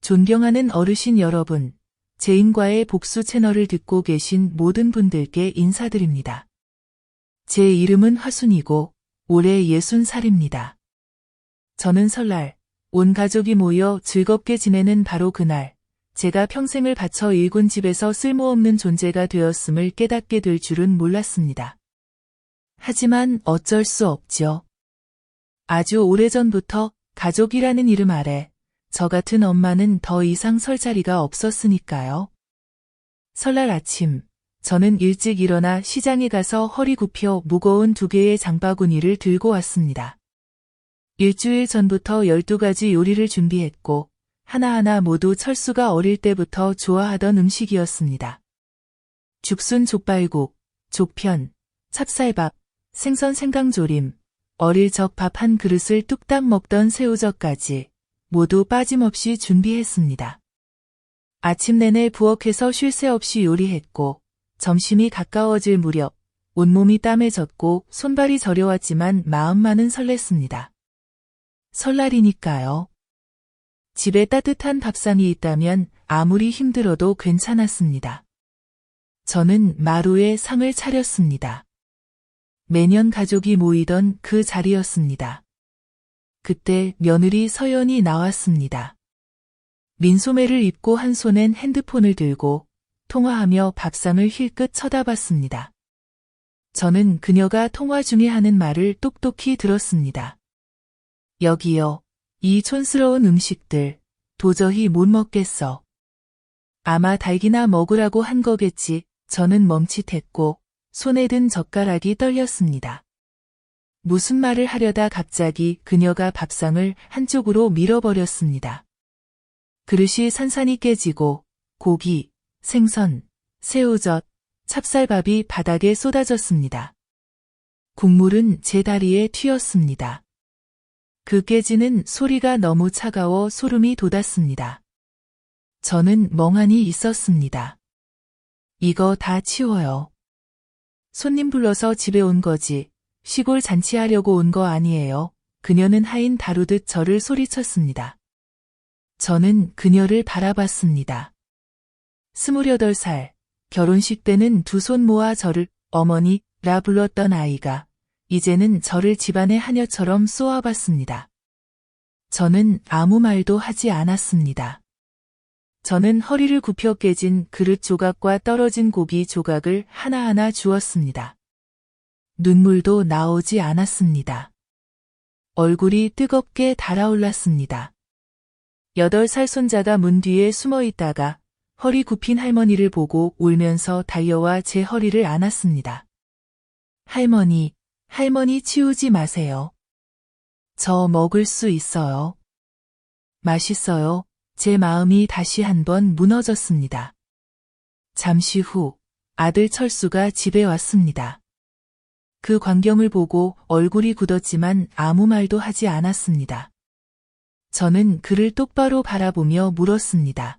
존경하는 어르신 여러분, 제인과의 복수 채널을 듣고 계신 모든 분들께 인사드립니다. 제 이름은 화순이고 올해 60살입니다. 저는 설날, 온 가족이 모여 즐겁게 지내는 바로 그날, 제가 평생을 바쳐 일군 집에서 쓸모없는 존재가 되었음을 깨닫게 될 줄은 몰랐습니다. 하지만 어쩔 수 없죠. 아주 오래전부터 가족이라는 이름 아래 저 같은 엄마는 더 이상 설 자리가 없었으니까요. 설날 아침, 저는 일찍 일어나 시장에 가서 허리 굽혀 무거운 2개의 장바구니를 들고 왔습니다. 일주일 전부터 12가지 요리를 준비했고 하나하나 모두 철수가 어릴 때부터 좋아하던 음식이었습니다. 죽순 족발국, 족편, 찹쌀밥, 생선 생강조림, 어릴 적 밥 한 그릇을 뚝딱 먹던 새우젓까지 모두 빠짐없이 준비했습니다. 아침 내내 부엌에서 쉴 새 없이 요리했고 점심이 가까워질 무렵 온몸이 땀에 젖고 손발이 저려왔지만 마음만은 설렜습니다. 설날이니까요. 집에 따뜻한 밥상이 있다면 아무리 힘들어도 괜찮았습니다. 저는 마루에 상을 차렸습니다. 매년 가족이 모이던 그 자리였습니다. 그때 며느리 서연이 나왔습니다. 민소매를 입고 한 손엔 핸드폰을 들고 통화하며 밥상을 힐끗 쳐다봤습니다. 저는 그녀가 통화 중에 하는 말을 똑똑히 들었습니다. 여기요, 이 촌스러운 음식들 도저히 못 먹겠어. 아마 닭이나 먹으라고 한 거겠지. 저는 멈칫했고 손에 든 젓가락이 떨렸습니다. 무슨 말을 하려다 갑자기 그녀가 밥상을 한쪽으로 밀어버렸습니다. 그릇이 산산이 깨지고 고기, 생선, 새우젓, 찹쌀밥이 바닥에 쏟아졌습니다. 국물은 제 다리에 튀었습니다. 그 깨지는 소리가 너무 차가워 소름이 돋았습니다. 저는 멍하니 있었습니다. 이거 다 치워요. 손님 불러서 집에 온 거지. 시골 잔치하려고 온 거 아니에요. 그녀는 하인 다루듯 저를 소리쳤습니다. 저는 그녀를 바라봤습니다. 28살, 결혼식 때는 2손 모아 저를 어머니라 불렀던 아이가 이제는 저를 집안의 하녀처럼 쏘아봤습니다. 저는 아무 말도 하지 않았습니다. 저는 허리를 굽혀 깨진 그릇 조각과 떨어진 고기 조각을 하나하나 주었습니다. 눈물도 나오지 않았습니다. 얼굴이 뜨겁게 달아올랐습니다. 8살 손자가 문 뒤에 숨어 있다가 허리 굽힌 할머니를 보고 울면서 달려와 제 허리를 안았습니다. 할머니, 할머니 치우지 마세요. 저 먹을 수 있어요. 맛있어요. 제 마음이 다시 한번 무너졌습니다. 잠시 후 아들 철수가 집에 왔습니다. 그 광경을 보고 얼굴이 굳었지만 아무 말도 하지 않았습니다. 저는 그를 똑바로 바라보며 물었습니다.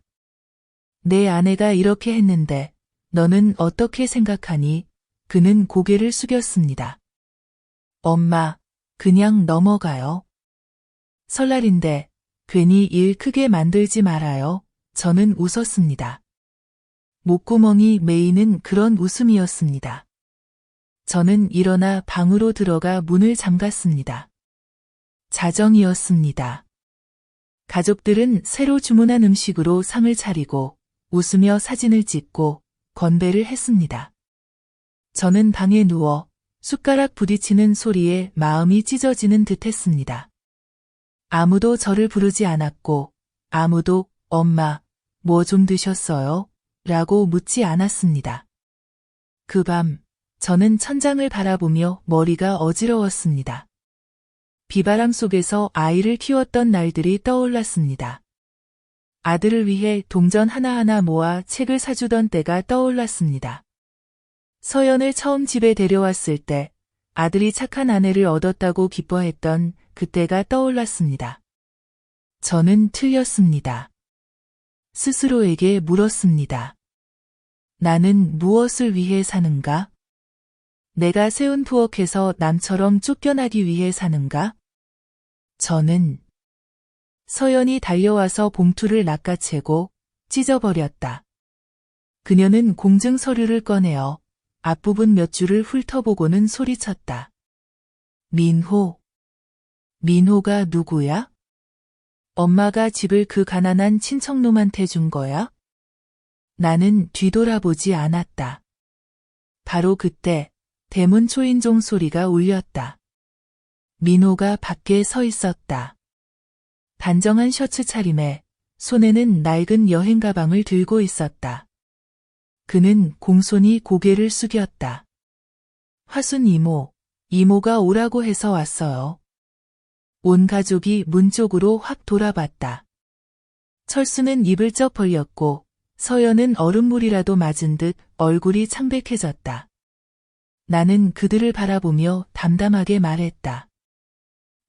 내 아내가 이렇게 했는데 너는 어떻게 생각하니? 그는 고개를 숙였습니다. 엄마, 그냥 넘어가요. 설날인데 괜히 일 크게 만들지 말아요. 저는 웃었습니다. 목구멍이 메이는 그런 웃음이었습니다. 저는 일어나 방으로 들어가 문을 잠갔습니다. 자정이었습니다. 가족들은 새로 주문한 음식으로 상을 차리고 웃으며 사진을 찍고 건배를 했습니다. 저는 방에 누워 숟가락 부딪히는 소리에 마음이 찢어지는 듯 했습니다. 아무도 저를 부르지 않았고 아무도 엄마, 뭐 좀 드셨어요? 라고 묻지 않았습니다. 그 밤 저는 천장을 바라보며 머리가 어지러웠습니다. 비바람 속에서 아이를 키웠던 날들이 떠올랐습니다. 아들을 위해 동전 하나하나 모아 책을 사주던 때가 떠올랐습니다. 서연을 처음 집에 데려왔을 때 아들이 착한 아내를 얻었다고 기뻐했던 그때가 떠올랐습니다. 저는 틀렸습니다. 스스로에게 물었습니다. 나는 무엇을 위해 사는가? 내가 세운 부엌에서 남처럼 쫓겨나기 위해 사는가? 저는 서연이 달려와서 봉투를 낚아채고 찢어버렸다. 그녀는 공증 서류를 꺼내어 앞부분 몇 줄을 훑어보고는 소리쳤다. 민호. 민호가 누구야? 엄마가 집을 그 가난한 친척놈한테 준 거야? 나는 뒤돌아보지 않았다. 바로 그때 대문 초인종 소리가 울렸다. 민호가 밖에 서 있었다. 단정한 셔츠 차림에 손에는 낡은 여행 가방을 들고 있었다. 그는 공손히 고개를 숙였다. 화순 이모, 이모가 오라고 해서 왔어요. 온 가족이 문 쪽으로 확 돌아봤다. 철수는 입을 쩍 벌렸고 서연은 얼음물이라도 맞은 듯 얼굴이 창백해졌다. 나는 그들을 바라보며 담담하게 말했다.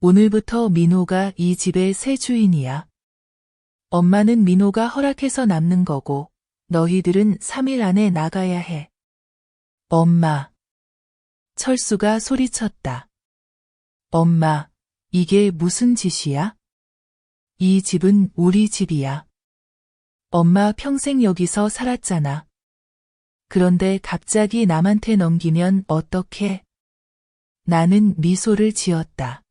오늘부터 민호가 이 집의 새 주인이야. 엄마는 민호가 허락해서 남는 거고 너희들은 3일 안에 나가야 해. 엄마. 철수가 소리쳤다. 엄마, 이게 무슨 짓이야? 이 집은 우리 집이야. 엄마 평생 여기서 살았잖아. 그런데 갑자기 남한테 넘기면 어떡해? 나는 미소를 지었다.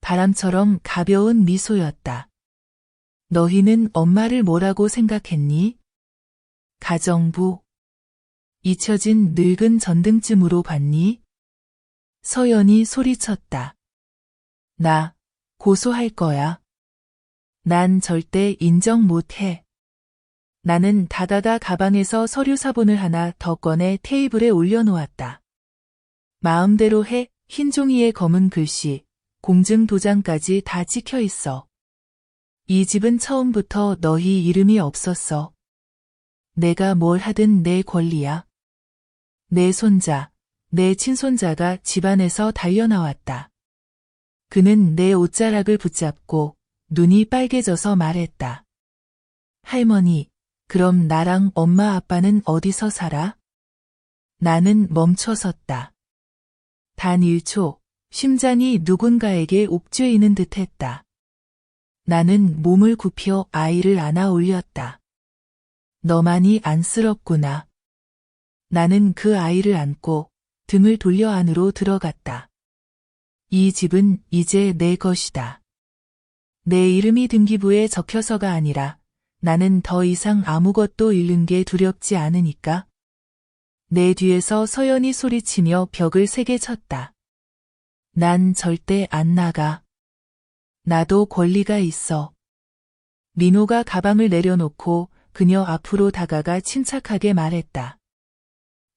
바람처럼 가벼운 미소였다. 너희는 엄마를 뭐라고 생각했니? 가정부. 잊혀진 늙은 전등쯤으로 봤니? 서연이 소리쳤다. 나 고소할 거야. 난 절대 인정 못해. 나는 다가가 가방에서 서류 사본을 하나 더 꺼내 테이블에 올려놓았다. 마음대로 해. 흰 종이에 검은 글씨, 공증 도장까지 다 찍혀 있어. 이 집은 처음부터 너희 이름이 없었어. 내가 뭘 하든 내 권리야. 내 손자, 내 친손자가 집안에서 달려나왔다. 그는 내 옷자락을 붙잡고 눈이 빨개져서 말했다. 할머니, 그럼 나랑 엄마 아빠는 어디서 살아? 나는 멈춰섰다. 단 1초, 심장이 누군가에게 옥죄이는 듯했다. 나는 몸을 굽혀 아이를 안아 올렸다. 너만이 안쓰럽구나. 나는 그 아이를 안고 등을 돌려 안으로 들어갔다. 이 집은 이제 내 것이다. 내 이름이 등기부에 적혀서가 아니라 나는 더 이상 아무것도 잃는 게 두렵지 않으니까. 내 뒤에서 서연이 소리치며 벽을 세게 쳤다. 난 절대 안 나가. 나도 권리가 있어. 민호가 가방을 내려놓고 그녀 앞으로 다가가 침착하게 말했다.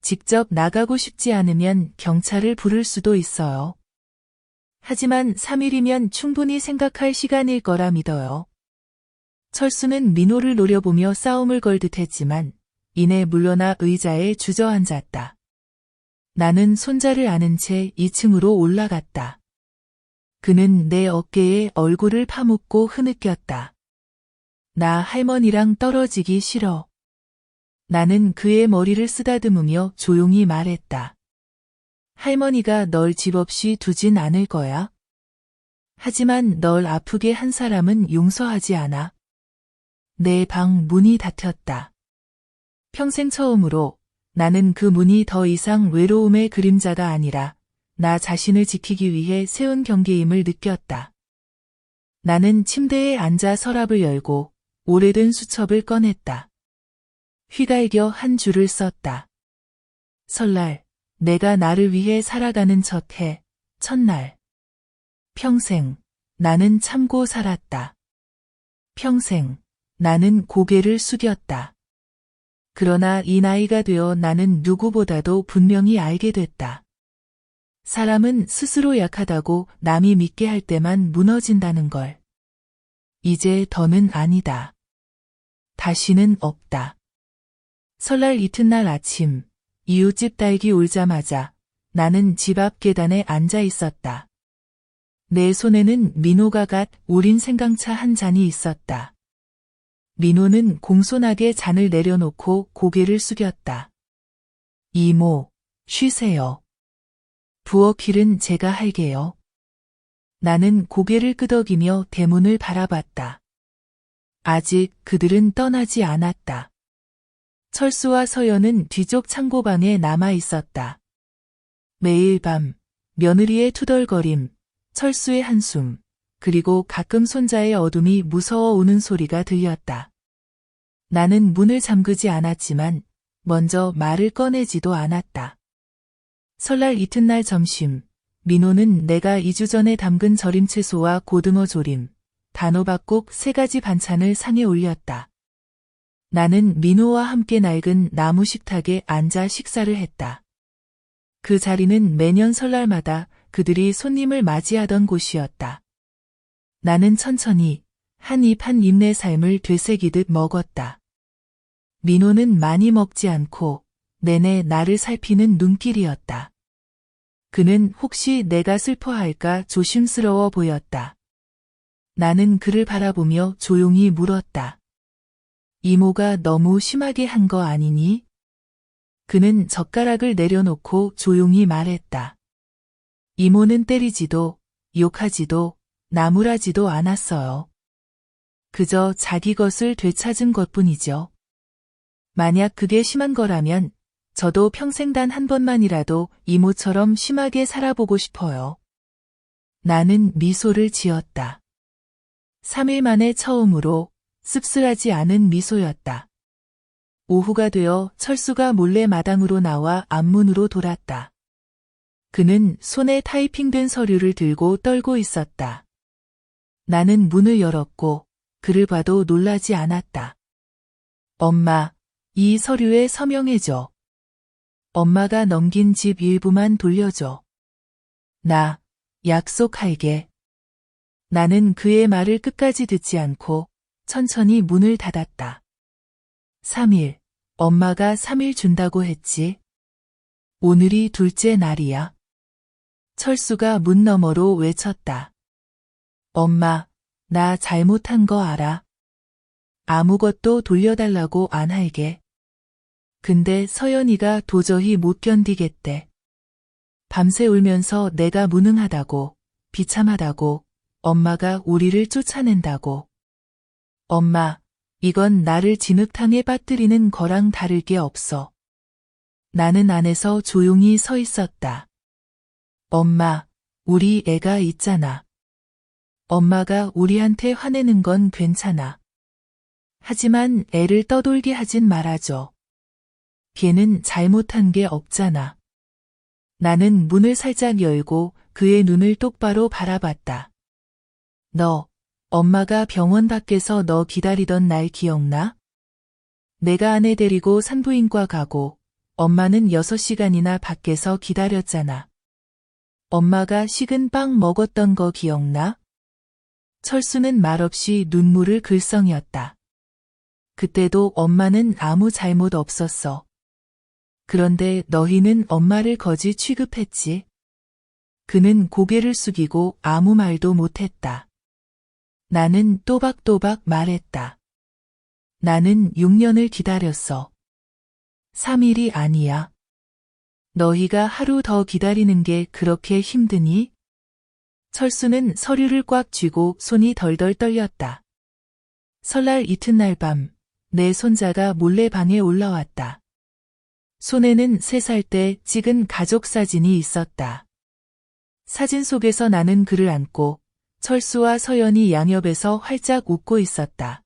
직접 나가고 싶지 않으면 경찰을 부를 수도 있어요. 하지만 3일이면 충분히 생각할 시간일 거라 믿어요. 철수는 민호를 노려보며 싸움을 걸 듯했지만 이내 물러나 의자에 주저앉았다. 나는 손자를 안은 채 2층으로 올라갔다. 그는 내 어깨에 얼굴을 파묻고 흐느꼈다. 나 할머니랑 떨어지기 싫어. 나는 그의 머리를 쓰다듬으며 조용히 말했다. 할머니가 널 집 없이 두진 않을 거야. 하지만 널 아프게 한 사람은 용서하지 않아. 내 방 문이 닫혔다. 평생 처음으로 나는 그 문이 더 이상 외로움의 그림자가 아니라 나 자신을 지키기 위해 세운 경계임을 느꼈다. 나는 침대에 앉아 서랍을 열고 오래된 수첩을 꺼냈다. 휘갈겨 한 줄을 썼다. 설날, 내가 나를 위해 살아가는 첫 해, 첫날. 평생, 나는 참고 살았다. 평생, 나는 고개를 숙였다. 그러나 이 나이가 되어 나는 누구보다도 분명히 알게 됐다. 사람은 스스로 약하다고 남이 믿게 할 때만 무너진다는 걸. 이제 더는 아니다. 다시는 없다. 설날 이튿날 아침, 이웃집 딸기 울자마자 나는 집 앞 계단에 앉아 있었다. 내 손에는 민호가 갓 우린 생강차 한 잔이 있었다. 민호는 공손하게 잔을 내려놓고 고개를 숙였다. 이모, 쉬세요. 부엌일은 제가 할게요. 나는 고개를 끄덕이며 대문을 바라봤다. 아직 그들은 떠나지 않았다. 철수와 서연은 뒤쪽 창고방에 남아 있었다. 매일 밤 며느리의 투덜거림, 철수의 한숨, 그리고 가끔 손자의 어둠이 무서워 우는 소리가 들렸다. 나는 문을 잠그지 않았지만 먼저 말을 꺼내지도 않았다. 설날 이튿날 점심, 민호는 내가 2주 전에 담근 절임채소와 고등어 조림, 단호박국 3가지 반찬을 상에 올렸다. 나는 민호와 함께 낡은 나무 식탁에 앉아 식사를 했다. 그 자리는 매년 설날마다 그들이 손님을 맞이하던 곳이었다. 나는 천천히 한 입 한 입 내 삶을 되새기듯 먹었다. 민호는 많이 먹지 않고 내내 나를 살피는 눈길이었다. 그는 혹시 내가 슬퍼할까 조심스러워 보였다. 나는 그를 바라보며 조용히 물었다. 이모가 너무 심하게 한 거 아니니? 그는 젓가락을 내려놓고 조용히 말했다. 이모는 때리지도 욕하지도 나무라지도 않았어요. 그저 자기 것을 되찾은 것뿐이죠. 만약 그게 심한 거라면 저도 평생 단 한 번만이라도 이모처럼 심하게 살아보고 싶어요. 나는 미소를 지었다. 3일 만에 처음으로 씁쓸하지 않은 미소였다. 오후가 되어 철수가 몰래 마당으로 나와 앞문으로 돌았다. 그는 손에 타이핑된 서류를 들고 떨고 있었다. 나는 문을 열었고 그를 봐도 놀라지 않았다. 엄마, 이 서류에 서명해줘. 엄마가 넘긴 집 일부만 돌려줘. 나 약속할게. 나는 그의 말을 끝까지 듣지 않고 천천히 문을 닫았다. 3일, 엄마가 3일 준다고 했지. 오늘이 둘째 날이야. 철수가 문 너머로 외쳤다. 엄마, 나 잘못한 거 알아. 아무것도 돌려달라고 안 할게. 근데 서연이가 도저히 못 견디겠대. 밤새 울면서 내가 무능하다고, 비참하다고, 엄마가 우리를 쫓아낸다고. 엄마, 이건 나를 진흙탕에 빠뜨리는 거랑 다를 게 없어. 나는 안에서 조용히 서 있었다. 엄마, 우리 애가 있잖아. 엄마가 우리한테 화내는 건 괜찮아. 하지만 애를 떠돌게 하진 말아줘. 걔는 잘못한 게 없잖아. 나는 문을 살짝 열고 그의 눈을 똑바로 바라봤다. 너, 엄마가 병원 밖에서 너 기다리던 날 기억나? 내가 아내 데리고 산부인과 가고 엄마는 6시간이나 밖에서 기다렸잖아. 엄마가 식은 빵 먹었던 거 기억나? 철수는 말없이 눈물을 글썽였다. 그때도 엄마는 아무 잘못 없었어. 그런데 너희는 엄마를 거지 취급했지. 그는 고개를 숙이고 아무 말도 못했다. 나는 또박또박 말했다. 나는 6년을 기다렸어. 3일이 아니야. 너희가 하루 더 기다리는 게 그렇게 힘드니? 철수는 서류를 꽉 쥐고 손이 덜덜 떨렸다. 설날 이튿날 밤, 내 손자가 몰래 방에 올라왔다. 손에는 3살 때 찍은 가족 사진이 있었다. 사진 속에서 나는 그를 안고 철수와 서연이 양옆에서 활짝 웃고 있었다.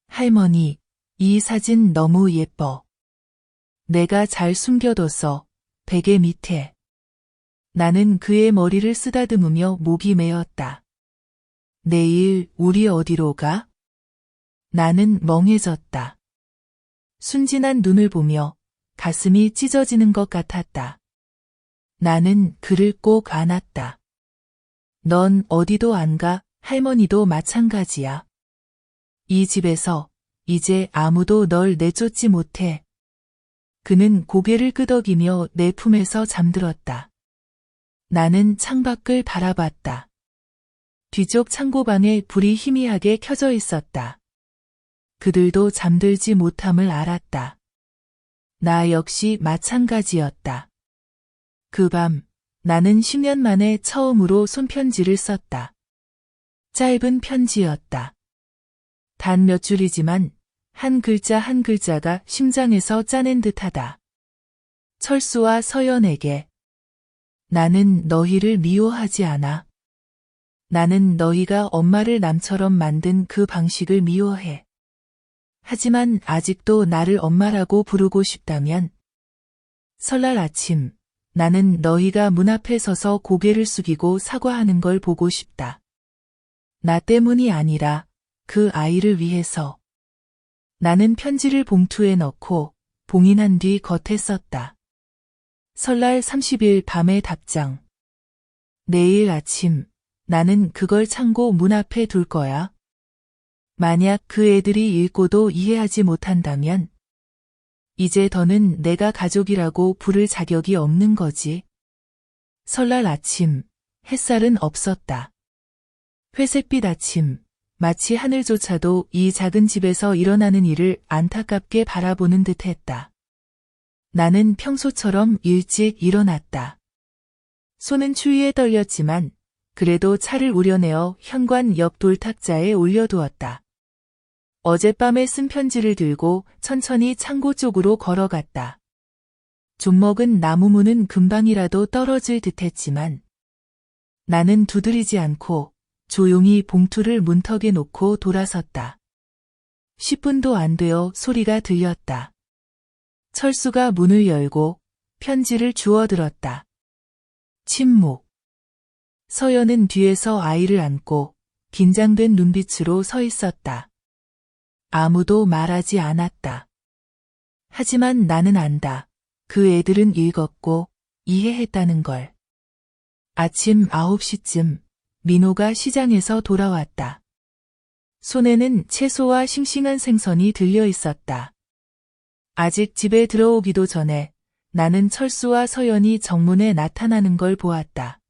할머니, 이 사진 너무 예뻐. 내가 잘 숨겨뒀어, 베개 밑에. 나는 그의 머리를 쓰다듬으며 목이 메었다. 내일 우리 어디로 가? 나는 멍해졌다. 순진한 눈을 보며 가슴이 찢어지는 것 같았다. 나는 그를 꼭 안았다. 넌 어디도 안 가, 할머니도 마찬가지야. 이 집에서 이제 아무도 널 내쫓지 못해. 그는 고개를 끄덕이며 내 품에서 잠들었다. 나는 창밖을 바라봤다. 뒤쪽 창고방에 불이 희미하게 켜져 있었다. 그들도 잠들지 못함을 알았다. 나 역시 마찬가지였다. 그 밤, 나는 10년 만에 처음으로 손편지를 썼다. 짧은 편지였다. 단 몇 줄이지만 한 글자 한 글자가 심장에서 짜낸 듯하다. 철수와 서연에게. 나는 너희를 미워하지 않아. 나는 너희가 엄마를 남처럼 만든 그 방식을 미워해. 하지만 아직도 나를 엄마라고 부르고 싶다면 설날 아침 나는 너희가 문 앞에 서서 고개를 숙이고 사과하는 걸 보고 싶다. 나 때문이 아니라 그 아이를 위해서. 나는 편지를 봉투에 넣고 봉인한 뒤 겉에 썼다. 설날 30일 밤의 답장. 내일 아침 나는 그걸 창고 문 앞에 둘 거야. 만약 그 애들이 읽고도 이해하지 못한다면 이제 더는 내가 가족이라고 부를 자격이 없는 거지. 설날 아침 햇살은 없었다. 회색빛 아침 마치 하늘조차도 이 작은 집에서 일어나는 일을 안타깝게 바라보는 듯했다. 나는 평소처럼 일찍 일어났다. 손은 추위에 떨렸지만 그래도 차를 우려내어 현관 옆 돌탁자에 올려두었다. 어젯밤에 쓴 편지를 들고 천천히 창고 쪽으로 걸어갔다. 좀먹은 나무 문은 금방이라도 떨어질 듯했지만 나는 두드리지 않고 조용히 봉투를 문턱에 놓고 돌아섰다. 10분도 안 되어 소리가 들렸다. 철수가 문을 열고 편지를 주워들었다. 침묵. 서연은 뒤에서 아이를 안고 긴장된 눈빛으로 서 있었다. 아무도 말하지 않았다. 하지만 나는 안다. 그 애들은 읽었고 이해했다는 걸. 아침 9시쯤 민호가 시장에서 돌아왔다. 손에는 채소와 싱싱한 생선이 들려 있었다. 아직 집에 들어오기도 전에 나는 철수와 서연이 정문에 나타나는 걸 보았다.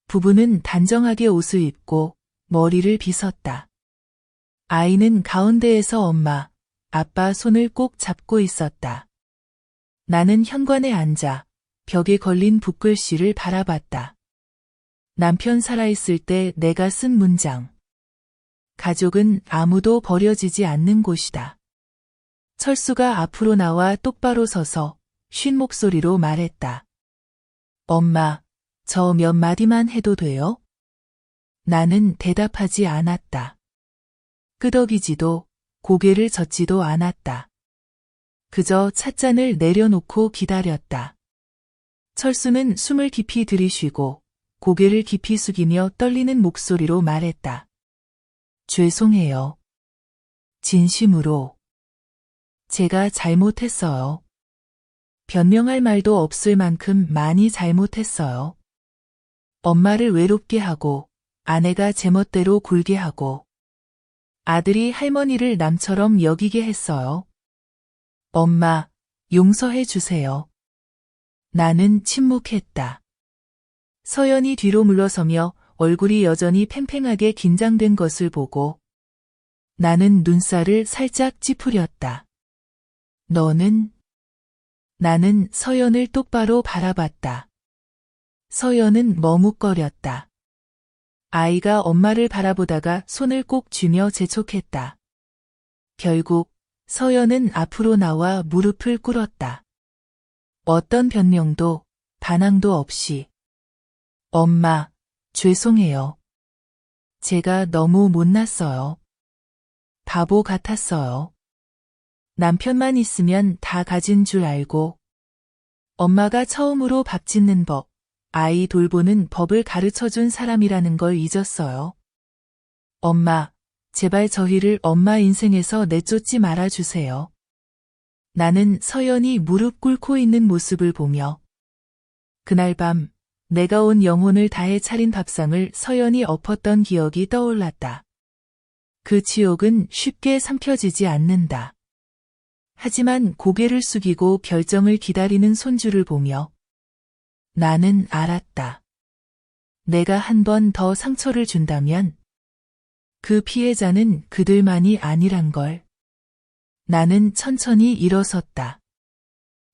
부부는 단정하게 옷을 입고 머리를 빗었다. 아이는 가운데에서 엄마, 아빠 손을 꼭 잡고 있었다. 나는 현관에 앉아 벽에 걸린 붓글씨를 바라봤다. 남편 살아있을 때 내가 쓴 문장. 가족은 아무도 버려지지 않는 곳이다. 철수가 앞으로 나와 똑바로 서서 쉰 목소리로 말했다. 엄마, 저 몇 마디만 해도 돼요? 나는 대답하지 않았다. 끄덕이지도 고개를 젓지도 않았다. 그저 찻잔을 내려놓고 기다렸다. 철수는 숨을 깊이 들이쉬고 고개를 깊이 숙이며 떨리는 목소리로 말했다. 죄송해요. 진심으로. 제가 잘못했어요. 변명할 말도 없을 만큼 많이 잘못했어요. 엄마를 외롭게 하고 아내가 제멋대로 굴게 하고 아들이 할머니를 남처럼 여기게 했어요. 엄마, 용서해 주세요. 나는 침묵했다. 서연이 뒤로 물러서며 얼굴이 여전히 팽팽하게 긴장된 것을 보고 나는 눈살을 살짝 찌푸렸다. 너는? 나는 서연을 똑바로 바라봤다. 서연은 머뭇거렸다. 아이가 엄마를 바라보다가 손을 꼭 쥐며 재촉했다. 결국 서연은 앞으로 나와 무릎을 꿇었다. 어떤 변명도 반항도 없이. 엄마, 죄송해요. 제가 너무 못났어요. 바보 같았어요. 남편만 있으면 다 가진 줄 알고 엄마가 처음으로 밥 짓는 법, 아이 돌보는 법을 가르쳐준 사람이라는 걸 잊었어요. 엄마, 제발 저희를 엄마 인생에서 내쫓지 말아주세요. 나는 서연이 무릎 꿇고 있는 모습을 보며 그날 밤 내가 온 영혼을 다해 차린 밥상을 서연이 엎었던 기억이 떠올랐다. 그 치욕은 쉽게 삼켜지지 않는다. 하지만 고개를 숙이고 결정을 기다리는 손주를 보며 나는 알았다. 내가 한 번 더 상처를 준다면 그 피해자는 그들만이 아니란 걸. 나는 천천히 일어섰다.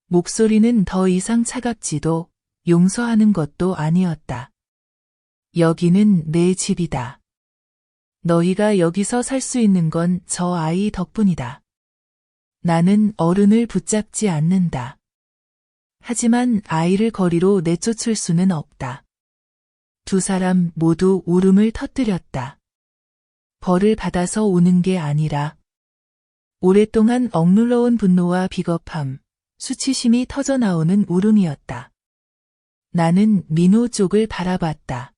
목소리는 더 이상 차갑지도 용서하는 것도 아니었다. 여기는 내 집이다. 너희가 여기서 살 수 있는 건 저 아이 덕분이다. 나는 어른을 붙잡지 않는다. 하지만 아이를 거리로 내쫓을 수는 없다. 두 사람 모두 울음을 터뜨렸다. 벌을 받아서 우는 게 아니라 오랫동안 억눌러온 분노와 비겁함, 수치심이 터져나오는 울음이었다. 나는 민호 쪽을 바라봤다.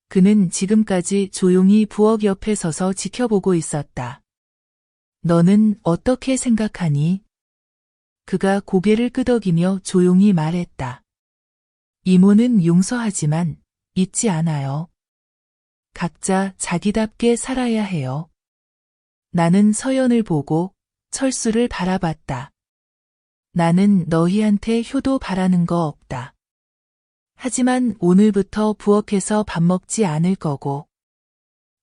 그는 지금까지 조용히 부엌 옆에 서서 지켜보고 있었다. 너는 어떻게 생각하니? 그가 고개를 끄덕이며 조용히 말했다. 이모는 용서하지만 잊지 않아요. 각자 자기답게 살아야 해요. 나는 서연을 보고 철수를 바라봤다. 나는 너희한테 효도 바라는 거 없다. 하지만 오늘부터 부엌에서 밥 먹지 않을 거고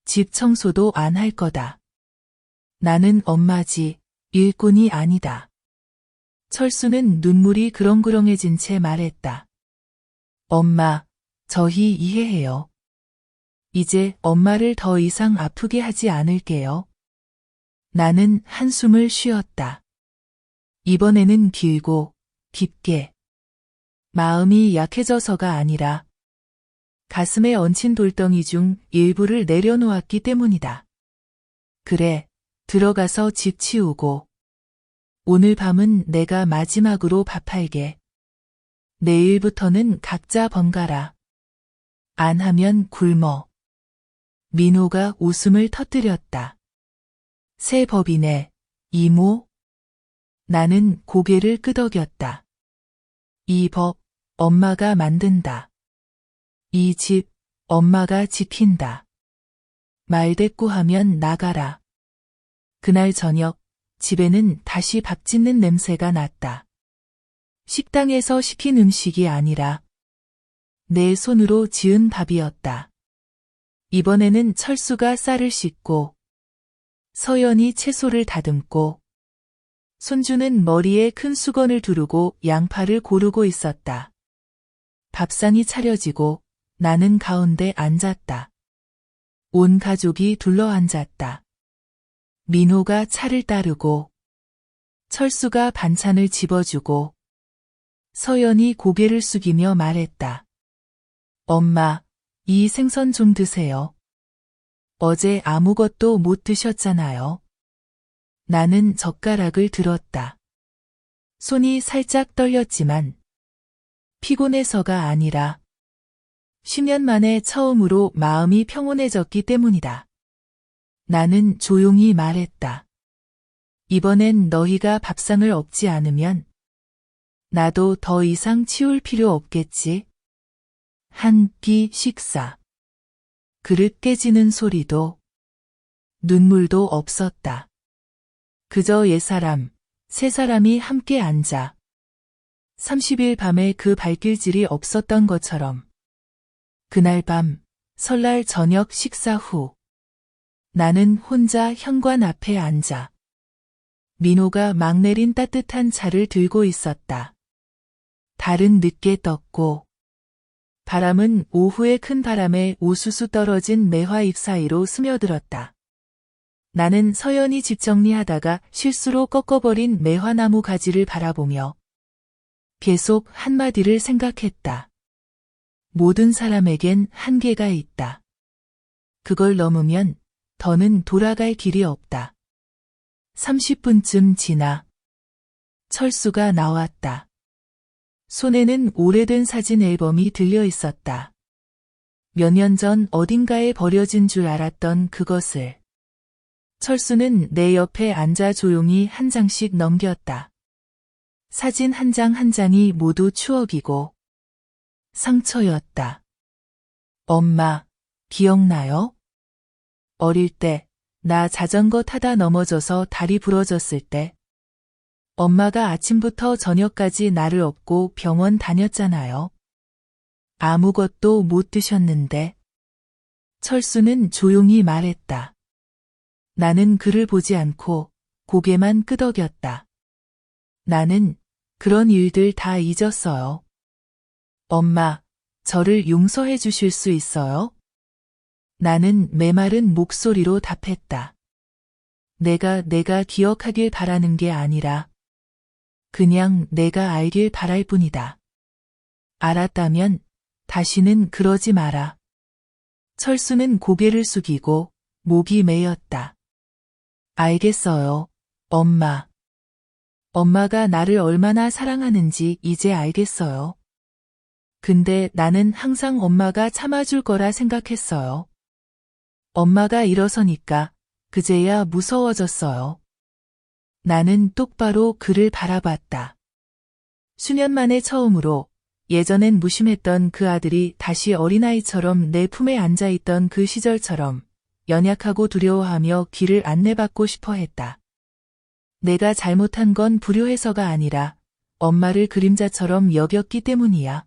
집 청소도 안 할 거다. 나는 엄마지 일꾼이 아니다. 철수는 눈물이 그렁그렁해진 채 말했다. 엄마, 저희 이해해요. 이제 엄마를 더 이상 아프게 하지 않을게요. 나는 한숨을 쉬었다. 이번에는 길고 깊게. 마음이 약해져서가 아니라 가슴에 얹힌 돌덩이 중 일부를 내려놓았기 때문이다. 그래, 들어가서 집 치우고 오늘 밤은 내가 마지막으로 밥할게. 내일부터는 각자 번갈아. 안 하면 굶어. 민호가 웃음을 터뜨렸다. 새 법이네, 이모? 나는 고개를 끄덕였다. 이 법, 엄마가 만든다. 이 집, 엄마가 지킨다. 말대꾸하면 나가라. 그날 저녁, 집에는 다시 밥 짓는 냄새가 났다. 식당에서 시킨 음식이 아니라 내 손으로 지은 밥이었다. 이번에는 철수가 쌀을 씻고 서연이 채소를 다듬고 손주는 머리에 큰 수건을 두르고 양파를 고르고 있었다. 밥상이 차려지고 나는 가운데 앉았다. 온 가족이 둘러앉았다. 민호가 차를 따르고 철수가 반찬을 집어주고 서연이 고개를 숙이며 말했다. 엄마, 이 생선 좀 드세요. 어제 아무것도 못 드셨잖아요. 나는 젓가락을 들었다. 손이 살짝 떨렸지만 피곤해서가 아니라 10년 만에 처음으로 마음이 평온해졌기 때문이다. 나는 조용히 말했다. 이번엔 너희가 밥상을 엎지 않으면 나도 더 이상 치울 필요 없겠지. 한 끼 식사. 그릇 깨지는 소리도 눈물도 없었다. 그저 옛사람, 세 사람이 함께 앉아 30일 밤에 그 발길질이 없었던 것처럼. 그날 밤, 설날 저녁 식사 후 나는 혼자 현관 앞에 앉아 민호가 막 내린 따뜻한 차를 들고 있었다. 달은 늦게 떴고 바람은 오후의 큰 바람에 우수수 떨어진 매화 잎 사이로 스며들었다. 나는 서연이 집 정리하다가 실수로 꺾어버린 매화나무 가지를 바라보며 계속 한마디를 생각했다. 모든 사람에겐 한계가 있다. 그걸 넘으면 더는 돌아갈 길이 없다. 30분쯤 지나 철수가 나왔다. 손에는 오래된 사진 앨범이 들려 있었다. 몇 년 전 어딘가에 버려진 줄 알았던 그것을. 철수는 내 옆에 앉아 조용히 한 장씩 넘겼다. 사진 한 장 한 장이 모두 추억이고 상처였다. 엄마, 기억나요? 어릴 때, 나 자전거 타다 넘어져서 다리 부러졌을 때, 엄마가 아침부터 저녁까지 나를 업고 병원 다녔잖아요. 아무것도 못 드셨는데. 철수는 조용히 말했다. 나는 그를 보지 않고 고개만 끄덕였다. 나는 그런 일들 다 잊었어요. 엄마, 저를 용서해 주실 수 있어요? 나는 메마른 목소리로 답했다. 내가 기억하길 바라는 게 아니라 그냥 내가 알길 바랄 뿐이다. 알았다면 다시는 그러지 마라. 철수는 고개를 숙이고 목이 메였다. 알겠어요, 엄마. 엄마가 나를 얼마나 사랑하는지 이제 알겠어요. 근데 나는 항상 엄마가 참아줄 거라 생각했어요. 엄마가 일어서니까 그제야 무서워졌어요. 나는 똑바로 그를 바라봤다. 수년 만에 처음으로 예전엔 무심했던 그 아들이 다시 어린아이처럼 내 품에 앉아있던 그 시절처럼 연약하고 두려워하며 길을 안내받고 싶어 했다. 내가 잘못한 건 불효해서가 아니라 엄마를 그림자처럼 여겼기 때문이야.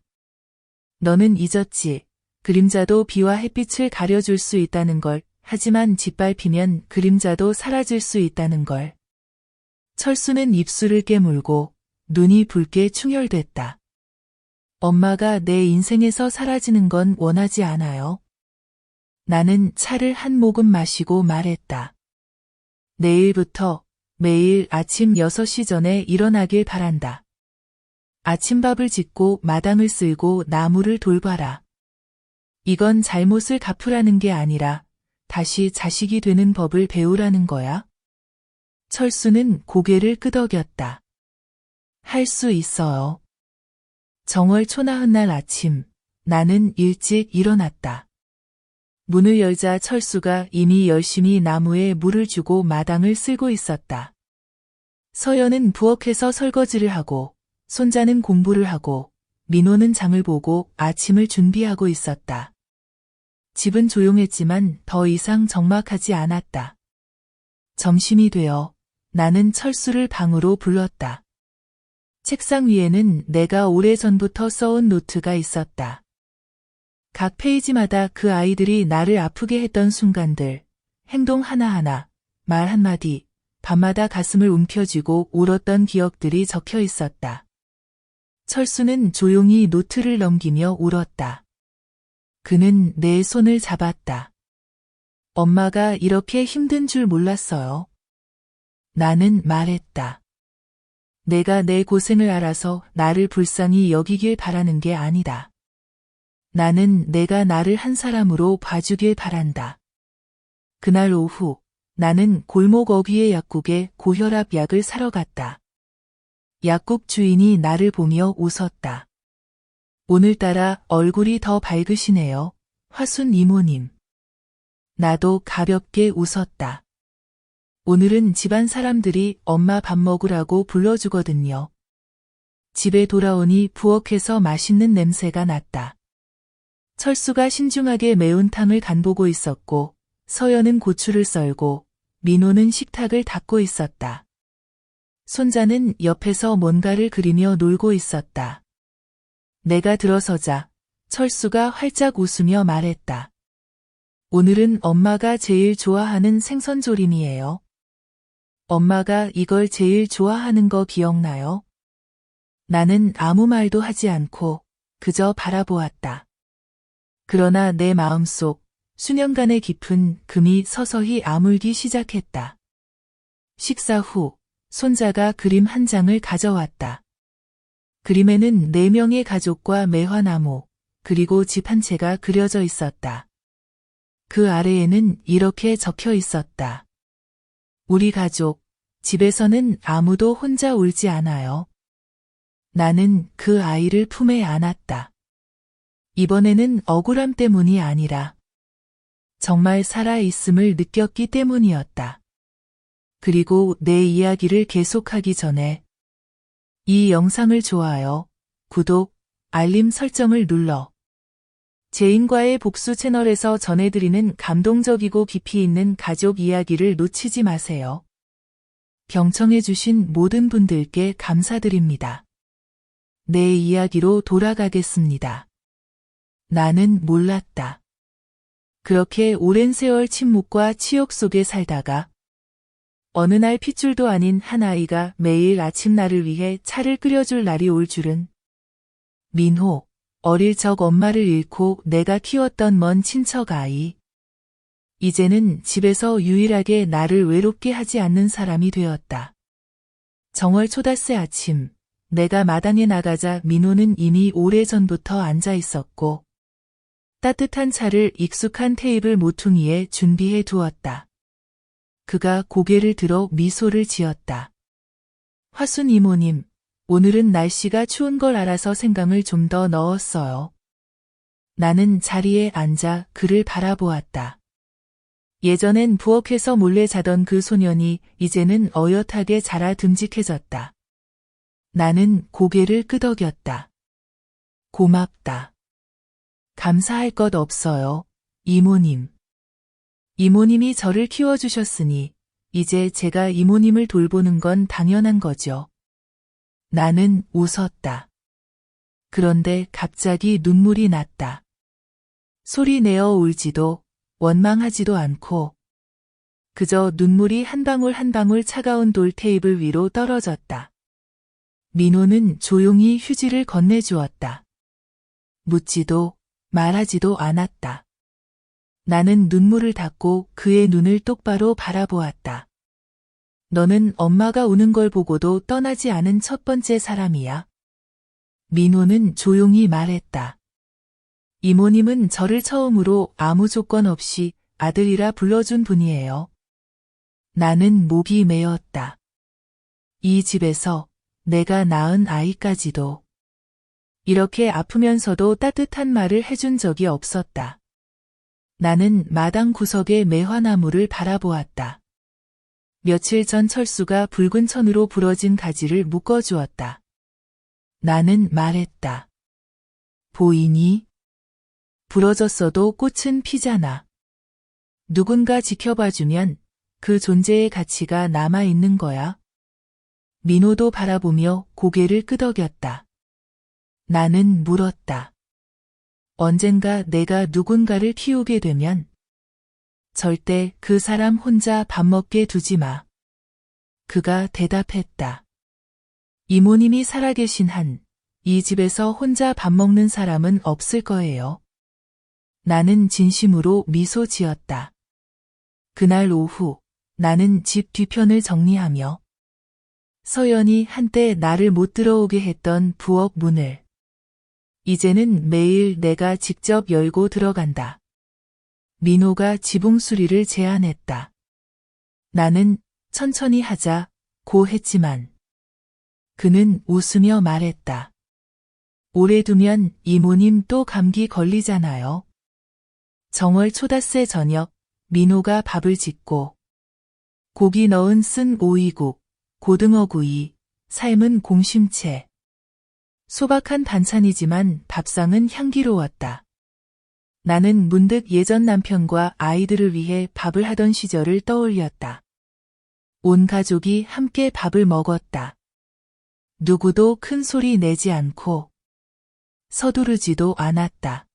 너는 잊었지. 그림자도 비와 햇빛을 가려줄 수 있다는 걸. 하지만 짓밟히면 그림자도 사라질 수 있다는 걸. 철수는 입술을 깨물고 눈이 붉게 충혈됐다. 엄마가 내 인생에서 사라지는 건 원하지 않아요. 나는 차를 한 모금 마시고 말했다. 내일부터 매일 아침 6시 전에 일어나길 바란다. 아침밥을 짓고 마당을 쓸고 나무를 돌봐라. 이건 잘못을 갚으라는 게 아니라 다시 자식이 되는 법을 배우라는 거야. 철수는 고개를 끄덕였다. 할 수 있어요. 정월 초나흔 날 아침, 나는 일찍 일어났다. 문을 열자 철수가 이미 열심히 나무에 물을 주고 마당을 쓸고 있었다. 서연은 부엌에서 설거지를 하고, 손자는 공부를 하고, 민호는 장을 보고 아침을 준비하고 있었다. 집은 조용했지만 더 이상 적막하지 않았다. 점심이 되어 나는 철수를 방으로 불렀다. 책상 위에는 내가 오래전부터 써온 노트가 있었다. 각 페이지마다 그 아이들이 나를 아프게 했던 순간들, 행동 하나하나, 말 한마디, 밤마다 가슴을 움켜쥐고 울었던 기억들이 적혀 있었다. 철수는 조용히 노트를 넘기며 울었다. 그는 내 손을 잡았다. 엄마가 이렇게 힘든 줄 몰랐어요. 나는 말했다. 내가 내 고생을 알아서 나를 불쌍히 여기길 바라는 게 아니다. 나는 내가 나를 한 사람으로 봐주길 바란다. 그날 오후 나는 골목 어귀의 약국에 고혈압 약을 사러 갔다. 약국 주인이 나를 보며 웃었다. 오늘따라 얼굴이 더 밝으시네요. 화순 이모님. 나도 가볍게 웃었다. 오늘은 집안 사람들이 엄마 밥 먹으라고 불러주거든요. 집에 돌아오니 부엌에서 맛있는 냄새가 났다. 철수가 신중하게 매운탕을 간보고 있었고, 서연은 고추를 썰고, 민호는 식탁을 닦고 있었다. 손자는 옆에서 뭔가를 그리며 놀고 있었다. 내가 들어서자 철수가 활짝 웃으며 말했다. 오늘은 엄마가 제일 좋아하는 생선조림이에요. 엄마가 이걸 제일 좋아하는 거 기억나요? 나는 아무 말도 하지 않고 그저 바라보았다. 그러나 내 마음속 수년간의 깊은 금이 서서히 아물기 시작했다. 식사 후 손자가 그림 한 장을 가져왔다. 그림에는 4명의 가족과 매화나무, 그리고 집 한 채가 그려져 있었다. 그 아래에는 이렇게 적혀 있었다. 우리 가족, 집에서는 아무도 혼자 울지 않아요. 나는 그 아이를 품에 안았다. 이번에는 억울함 때문이 아니라 정말 살아있음을 느꼈기 때문이었다. 그리고 내 이야기를 계속하기 전에 이 영상을 좋아요, 구독, 알림 설정을 눌러 제인과의 복수 채널에서 전해드리는 감동적이고 깊이 있는 가족 이야기를 놓치지 마세요. 경청해주신 모든 분들께 감사드립니다. 내 이야기로 돌아가겠습니다. 나는 몰랐다. 그렇게 오랜 세월 침묵과 치욕 속에 살다가 어느 날 핏줄도 아닌 한 아이가 매일 아침 나를 위해 차를 끓여줄 날이 올 줄은. 민호, 어릴 적 엄마를 잃고 내가 키웠던 먼 친척 아이. 이제는 집에서 유일하게 나를 외롭게 하지 않는 사람이 되었다. 정월 초닷새 아침, 내가 마당에 나가자 민호는 이미 오래전부터 앉아 있었고 따뜻한 차를 익숙한 테이블 모퉁이에 준비해 두었다. 그가 고개를 들어 미소를 지었다. 화순 이모님, 오늘은 날씨가 추운 걸 알아서 생강을 좀 더 넣었어요. 나는 자리에 앉아 그를 바라보았다. 예전엔 부엌에서 몰래 자던 그 소년이 이제는 어엿하게 자라 듬직해졌다. 나는 고개를 끄덕였다. 고맙다. 감사할 것 없어요, 이모님. 이모님이 저를 키워주셨으니 이제 제가 이모님을 돌보는 건 당연한 거죠. 나는 웃었다. 그런데 갑자기 눈물이 났다. 소리 내어 울지도 원망하지도 않고 그저 눈물이 한 방울 한 방울 차가운 돌 테이블 위로 떨어졌다. 민호는 조용히 휴지를 건네주었다. 묻지도 말하지도 않았다. 나는 눈물을 닦고 그의 눈을 똑바로 바라보았다. 너는 엄마가 우는 걸 보고도 떠나지 않은 첫 번째 사람이야. 민호는 조용히 말했다. 이모님은 저를 처음으로 아무 조건 없이 아들이라 불러준 분이에요. 나는 목이 메었다. 이 집에서 내가 낳은 아이까지도 이렇게 아프면서도 따뜻한 말을 해준 적이 없었다. 나는 마당 구석의 매화나무를 바라보았다. 며칠 전 철수가 붉은 천으로 부러진 가지를 묶어주었다. 나는 말했다. 보이니? 부러졌어도 꽃은 피잖아. 누군가 지켜봐주면 그 존재의 가치가 남아있는 거야. 민호도 바라보며 고개를 끄덕였다. 나는 물었다. 언젠가 내가 누군가를 키우게 되면 절대 그 사람 혼자 밥 먹게 두지 마. 그가 대답했다. 이모님이 살아계신 한 이 집에서 혼자 밥 먹는 사람은 없을 거예요. 나는 진심으로 미소 지었다. 그날 오후 나는 집 뒤편을 정리하며 서연이 한때 나를 못 들어오게 했던 부엌 문을 이제는 매일 내가 직접 열고 들어간다. 민호가 지붕 수리를 제안했다. 나는 천천히 하자고 했지만 그는 웃으며 말했다. 오래 두면 이모님 또 감기 걸리잖아요. 정월 초닷새 저녁 민호가 밥을 짓고 고기 넣은 쓴 오이국, 고등어구이, 삶은 공심채. 소박한 반찬이지만 밥상은 향기로웠다. 나는 문득 예전 남편과 아이들을 위해 밥을 하던 시절을 떠올렸다. 온 가족이 함께 밥을 먹었다. 누구도 큰 소리 내지 않고 서두르지도 않았다.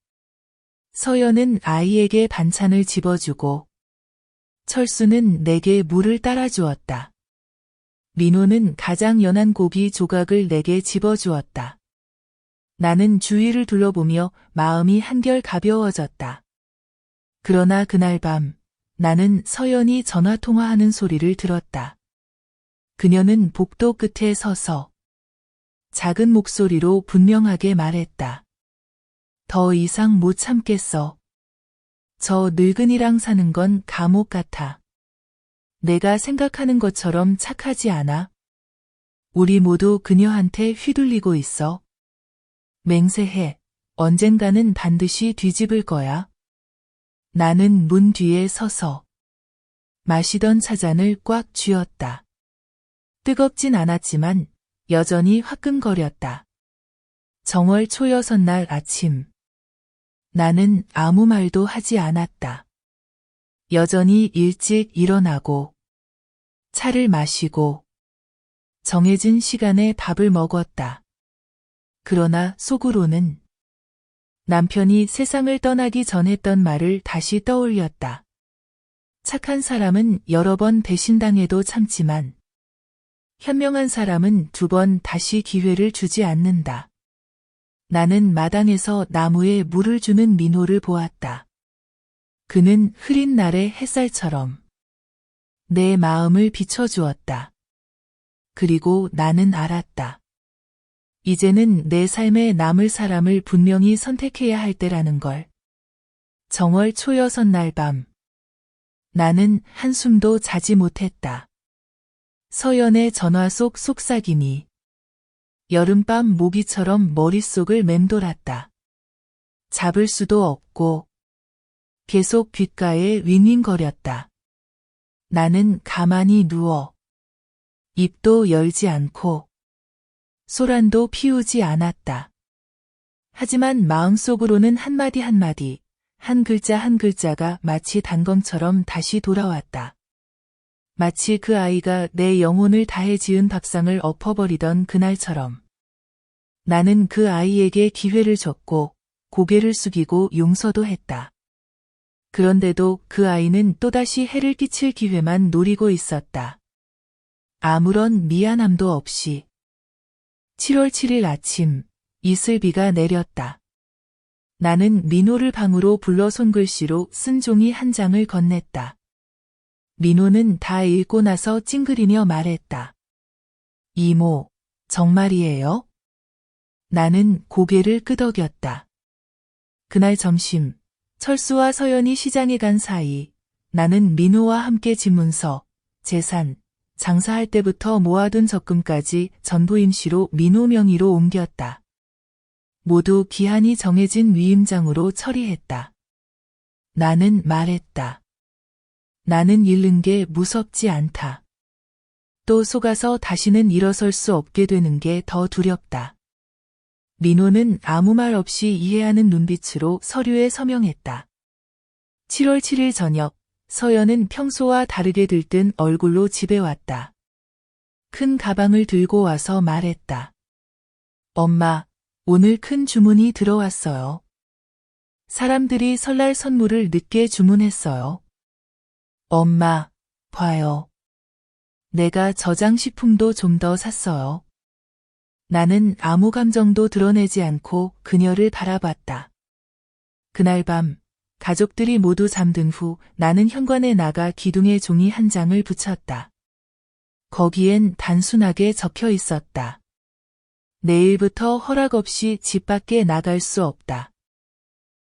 서연은 아이에게 반찬을 집어주고 철수는 내게 물을 따라주었다. 민호는 가장 연한 고기 조각을 내게 집어주었다. 나는 주위를 둘러보며 마음이 한결 가벼워졌다. 그러나 그날 밤 나는 서연이 전화통화하는 소리를 들었다. 그녀는 복도 끝에 서서 작은 목소리로 분명하게 말했다. 더 이상 못 참겠어. 저 늙은이랑 사는 건 감옥 같아. 내가 생각하는 것처럼 착하지 않아. 우리 모두 그녀한테 휘둘리고 있어. 맹세해. 언젠가는 반드시 뒤집을 거야. 나는 문 뒤에 서서 마시던 차잔을 꽉 쥐었다. 뜨겁진 않았지만 여전히 화끈거렸다. 정월 초여섯 날 아침. 나는 아무 말도 하지 않았다. 여전히 일찍 일어나고 차를 마시고 정해진 시간에 밥을 먹었다. 그러나 속으로는 남편이 세상을 떠나기 전 했던 말을 다시 떠올렸다. 착한 사람은 여러 번 배신당해도 참지만 현명한 사람은 두 번 다시 기회를 주지 않는다. 나는 마당에서 나무에 물을 주는 민호를 보았다. 그는 흐린 날의 햇살처럼 내 마음을 비춰주었다. 그리고 나는 알았다. 이제는 내 삶에 남을 사람을 분명히 선택해야 할 때라는 걸. 정월 초여섯 날 밤. 나는 한숨도 자지 못했다. 서연의 전화 속 속삭임이 여름밤 모기처럼 머릿속을 맴돌았다. 잡을 수도 없고 계속 귓가에 윙윙거렸다. 나는 가만히 누워 입도 열지 않고 소란도 피우지 않았다. 하지만 마음속으로는 한마디 한마디, 한 글자 한 글자가 마치 단검처럼 다시 돌아왔다. 마치 그 아이가 내 영혼을 다해 지은 밥상을 엎어버리던 그날처럼. 나는 그 아이에게 기회를 줬고 고개를 숙이고 용서도 했다. 그런데도 그 아이는 또다시 해를 끼칠 기회만 노리고 있었다. 아무런 미안함도 없이. 7월 7일 아침, 이슬비가 내렸다. 나는 민호를 방으로 불러 손글씨로 쓴 종이 한 장을 건넸다. 민호는 다 읽고 나서 찡그리며 말했다. 이모, 정말이에요? 나는 고개를 끄덕였다. 그날 점심, 철수와 서연이 시장에 간 사이, 나는 민호와 함께 집문서, 재산, 장사할 때부터 모아둔 적금까지 전부 임시로 민호 명의로 옮겼다. 모두 기한이 정해진 위임장으로 처리했다. 나는 말했다. 나는 잃는 게 무섭지 않다. 또 속아서 다시는 일어설 수 없게 되는 게 더 두렵다. 민호는 아무 말 없이 이해하는 눈빛으로 서류에 서명했다. 7월 7일 저녁, 서연은 평소와 다르게 들뜬 얼굴로 집에 왔다. 큰 가방을 들고 와서 말했다. 엄마, 오늘 큰 주문이 들어왔어요. 사람들이 설날 선물을 늦게 주문했어요. 엄마, 봐요. 내가 저장식품도 좀 더 샀어요. 나는 아무 감정도 드러내지 않고 그녀를 바라봤다. 그날 밤, 가족들이 모두 잠든 후 나는 현관에 나가 기둥에 종이 한 장을 붙였다. 거기엔 단순하게 적혀 있었다. 내일부터 허락 없이 집 밖에 나갈 수 없다.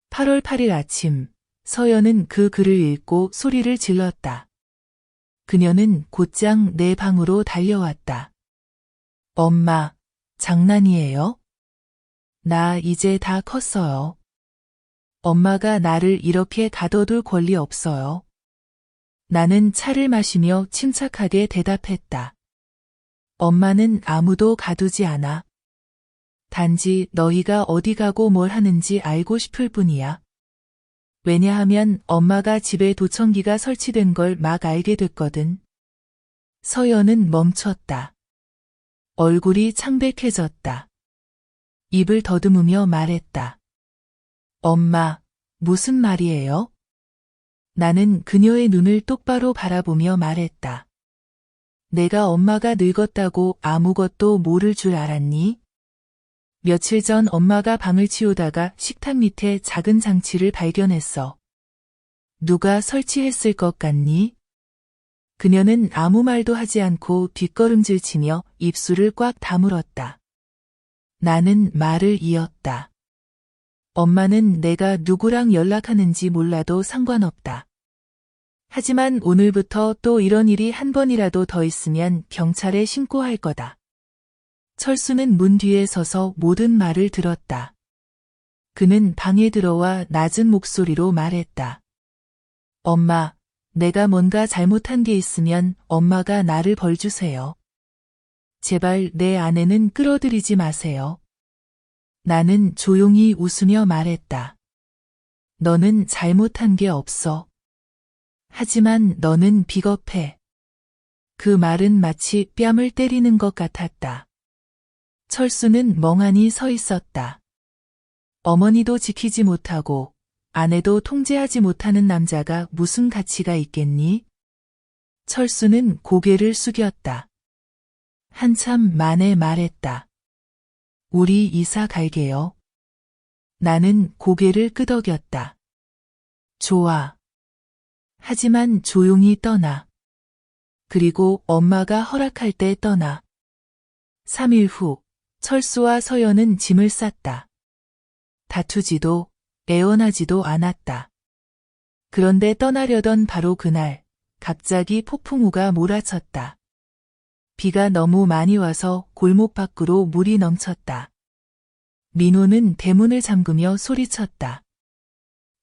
8월 8일 아침, 서연은 그 글을 읽고 소리를 질렀다. 그녀는 곧장 내 방으로 달려왔다. 엄마, 장난이에요? 나 이제 다 컸어요. 엄마가 나를 이렇게 가둬둘 권리 없어요. 나는 차를 마시며 침착하게 대답했다. 엄마는 아무도 가두지 않아. 단지 너희가 어디 가고 뭘 하는지 알고 싶을 뿐이야. 왜냐하면 엄마가 집에 도청기가 설치된 걸 막 알게 됐거든. 서연은 멈췄다. 얼굴이 창백해졌다. 입을 더듬으며 말했다. 엄마, 무슨 말이에요? 나는 그녀의 눈을 똑바로 바라보며 말했다. 내가 엄마가 늙었다고 아무것도 모를 줄 알았니? 며칠 전 엄마가 방을 치우다가 식탁 밑에 작은 장치를 발견했어. 누가 설치했을 것 같니? 그녀는 아무 말도 하지 않고 뒷걸음질 치며 입술을 꽉 다물었다. 나는 말을 이었다. 엄마는 내가 누구랑 연락하는지 몰라도 상관없다. 하지만 오늘부터 또 이런 일이 한 번이라도 더 있으면 경찰에 신고할 거다. 철수는 문 뒤에 서서 모든 말을 들었다. 그는 방에 들어와 낮은 목소리로 말했다. 엄마, 내가 뭔가 잘못한 게 있으면 엄마가 나를 벌주세요. 제발 내 아내는 끌어들이지 마세요. 나는 조용히 웃으며 말했다. 너는 잘못한 게 없어. 하지만 너는 비겁해. 그 말은 마치 뺨을 때리는 것 같았다. 철수는 멍하니 서 있었다. 어머니도 지키지 못하고 아내도 통제하지 못하는 남자가 무슨 가치가 있겠니? 철수는 고개를 숙였다. 한참 만에 말했다. 우리 이사 갈게요. 나는 고개를 끄덕였다. 좋아. 하지만 조용히 떠나. 그리고 엄마가 허락할 때 떠나. 3일 후, 철수와 서연은 짐을 쌌다. 다투지도 애원하지도 않았다. 그런데 떠나려던 바로 그날, 갑자기 폭풍우가 몰아쳤다. 비가 너무 많이 와서 골목 밖으로 물이 넘쳤다. 민호는 대문을 잠그며 소리쳤다.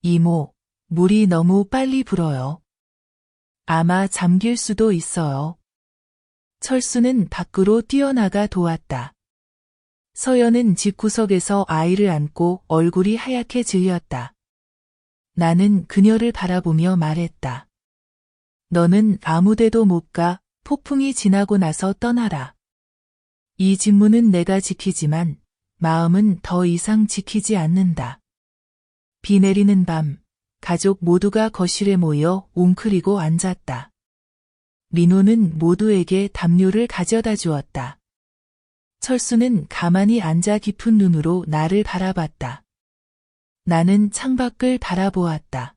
이모, 물이 너무 빨리 불어요. 아마 잠길 수도 있어요. 철수는 밖으로 뛰어나가 도왔다. 서연은 집구석에서 아이를 안고 얼굴이 하얗게 질렸다. 나는 그녀를 바라보며 말했다. 너는 아무데도 못 가. 폭풍이 지나고 나서 떠나라. 이 직무는 내가 지키지만 마음은 더 이상 지키지 않는다. 비 내리는 밤, 가족 모두가 거실에 모여 웅크리고 앉았다. 민호는 모두에게 담요를 가져다 주었다. 철수는 가만히 앉아 깊은 눈으로 나를 바라봤다. 나는 창밖을 바라보았다.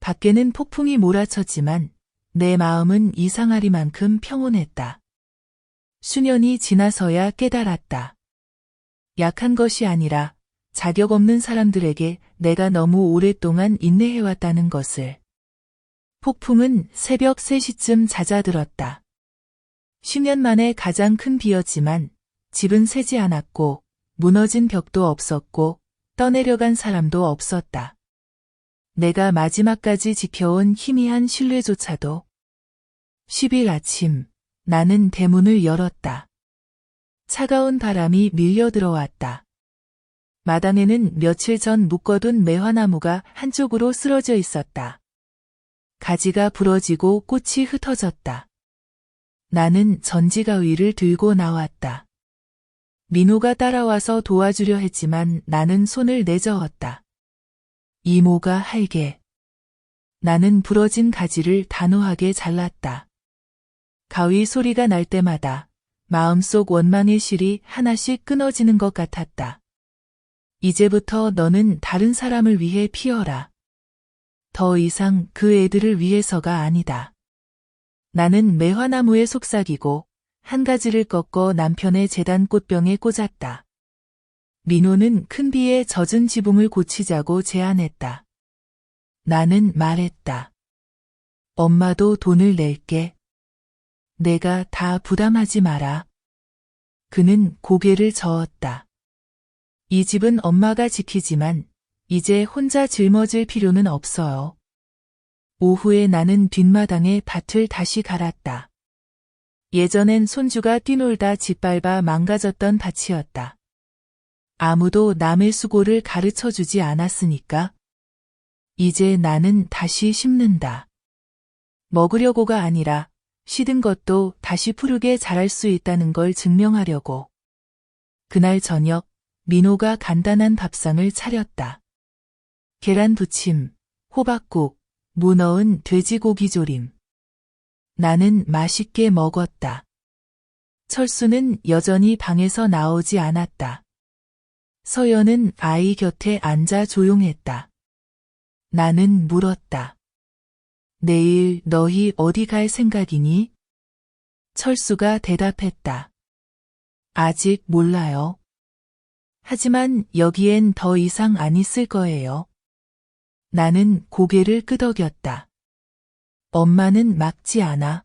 밖에는 폭풍이 몰아쳤지만 내 마음은 이상하리만큼 평온했다. 수년이 지나서야 깨달았다. 약한 것이 아니라 자격 없는 사람들에게 내가 너무 오랫동안 인내해왔다는 것을. 폭풍은 새벽 3시쯤 잦아들었다. 10년 만에 가장 큰 비였지만 집은 새지 않았고 무너진 벽도 없었고 떠내려간 사람도 없었다. 내가 마지막까지 지켜온 희미한 신뢰조차도. 10일 아침, 나는 대문을 열었다. 차가운 바람이 밀려 들어왔다. 마당에는 며칠 전 묶어둔 매화나무가 한쪽으로 쓰러져 있었다. 가지가 부러지고 꽃이 흩어졌다. 나는 전지가위를 들고 나왔다. 민호가 따라와서 도와주려 했지만 나는 손을 내저었다. 이모가 할게. 나는 부러진 가지를 단호하게 잘랐다. 가위 소리가 날 때마다 마음속 원망의 실이 하나씩 끊어지는 것 같았다. 이제부터 너는 다른 사람을 위해 피어라. 더 이상 그 애들을 위해서가 아니다. 나는 매화나무에 속삭이고 한 가지를 꺾어 남편의 제단 꽃병에 꽂았다. 민호는 큰 비에 젖은 지붕을 고치자고 제안했다. 나는 말했다. 엄마도 돈을 낼게. 내가 다 부담하지 마라. 그는 고개를 저었다. 이 집은 엄마가 지키지만 이제 혼자 짊어질 필요는 없어요. 오후에 나는 뒷마당에 밭을 다시 갈았다. 예전엔 손주가 뛰놀다 짓밟아 망가졌던 밭이었다. 아무도 남의 수고를 가르쳐주지 않았으니까. 이제 나는 다시 심는다. 먹으려고가 아니라 시든 것도 다시 푸르게 자랄 수 있다는 걸 증명하려고. 그날 저녁, 민호가 간단한 밥상을 차렸다. 계란 부침, 호박국, 무 넣은 돼지고기 조림. 나는 맛있게 먹었다. 철수는 여전히 방에서 나오지 않았다. 서연은 아이 곁에 앉아 조용했다. 나는 물었다. 내일 너희 어디 갈 생각이니? 철수가 대답했다. 아직 몰라요. 하지만 여기엔 더 이상 안 있을 거예요. 나는 고개를 끄덕였다. 엄마는 막지 않아.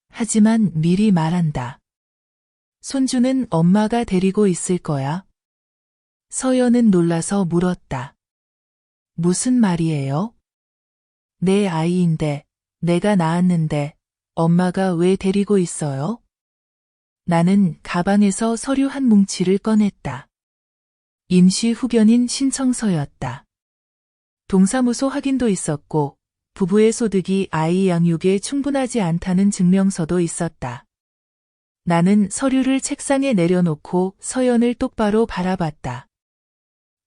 하지만 미리 말한다. 손주는 엄마가 데리고 있을 거야. 서연은 놀라서 물었다. 무슨 말이에요? 내 아이인데, 내가 낳았는데, 엄마가 왜 데리고 있어요? 나는 가방에서 서류 한 뭉치를 꺼냈다. 임시 후견인 신청서였다. 동사무소 확인도 있었고, 부부의 소득이 아이 양육에 충분하지 않다는 증명서도 있었다. 나는 서류를 책상에 내려놓고 서연을 똑바로 바라봤다.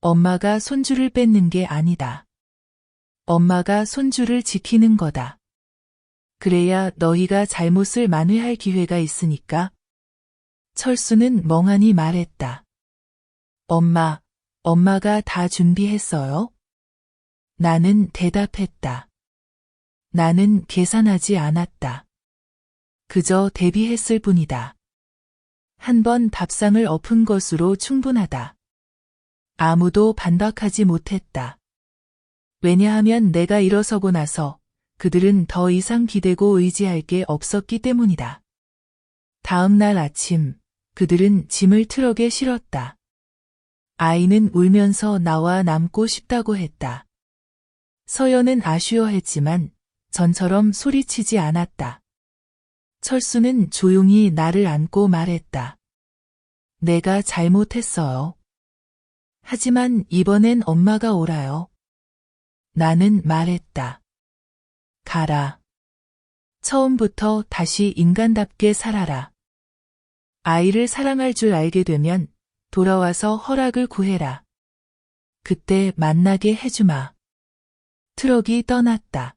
엄마가 손주를 뺏는 게 아니다. 엄마가 손주를 지키는 거다. 그래야 너희가 잘못을 만회할 기회가 있으니까. 철수는 멍하니 말했다. 엄마, 엄마가 다 준비했어요? 나는 대답했다. 나는 계산하지 않았다. 그저 대비했을 뿐이다. 한 번 밥상을 엎은 것으로 충분하다. 아무도 반박하지 못했다. 왜냐하면 내가 일어서고 나서 그들은 더 이상 기대고 의지할 게 없었기 때문이다. 다음 날 아침, 그들은 짐을 트럭에 실었다. 아이는 울면서 나와 남고 싶다고 했다. 서연은 아쉬워했지만 전처럼 소리치지 않았다. 철수는 조용히 나를 안고 말했다. 내가 잘못했어요. 하지만 이번엔 엄마가 오라요. 나는 말했다. 가라. 처음부터 다시 인간답게 살아라. 아이를 사랑할 줄 알게 되면 돌아와서 허락을 구해라. 그때 만나게 해주마. 트럭이 떠났다.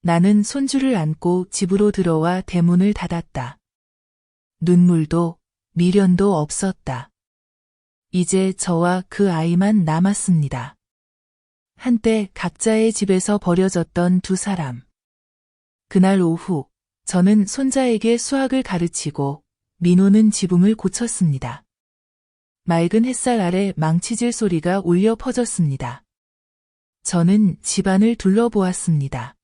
나는 손주를 안고 집으로 들어와 대문을 닫았다. 눈물도 미련도 없었다. 이제 저와 그 아이만 남았습니다. 한때 각자의 집에서 버려졌던 두 사람. 그날 오후 저는 손자에게 수학을 가르치고 민호는 지붕을 고쳤습니다. 맑은 햇살 아래 망치질 소리가 울려 퍼졌습니다. 저는 집안을 둘러보았습니다.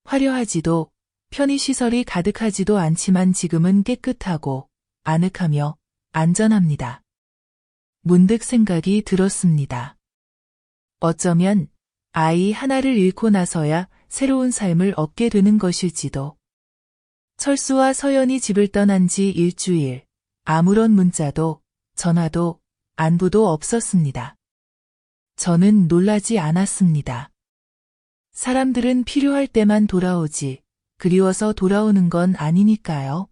화려하지도 편의시설이 가득하지도 않지만 지금은 깨끗하고 아늑하며 안전합니다. 문득 생각이 들었습니다. 어쩌면 아이 하나를 잃고 나서야 새로운 삶을 얻게 되는 것일지도. 철수와 서연이 집을 떠난 지 일주일, 아무런 문자도 전화도 안부도 없었습니다. 저는 놀라지 않았습니다. 사람들은 필요할 때만 돌아오지 그리워서 돌아오는 건 아니니까요.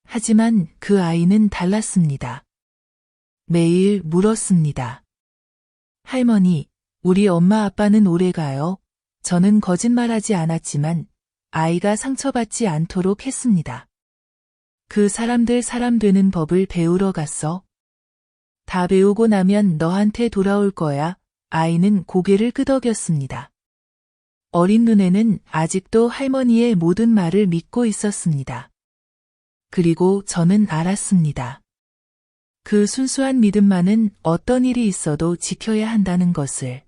하지만 그 아이는 달랐습니다. 매일 물었습니다. 할머니, 우리 엄마 아빠는 오래 가요? 저는 거짓말하지 않았지만 아이가 상처받지 않도록 했습니다. 그 사람들 사람 되는 법을 배우러 갔어. 다 배우고 나면 너한테 돌아올 거야. 아이는 고개를 끄덕였습니다. 어린 눈에는 아직도 할머니의 모든 말을 믿고 있었습니다. 그리고 저는 알았습니다. 그 순수한 믿음만은 어떤 일이 있어도 지켜야 한다는 것을.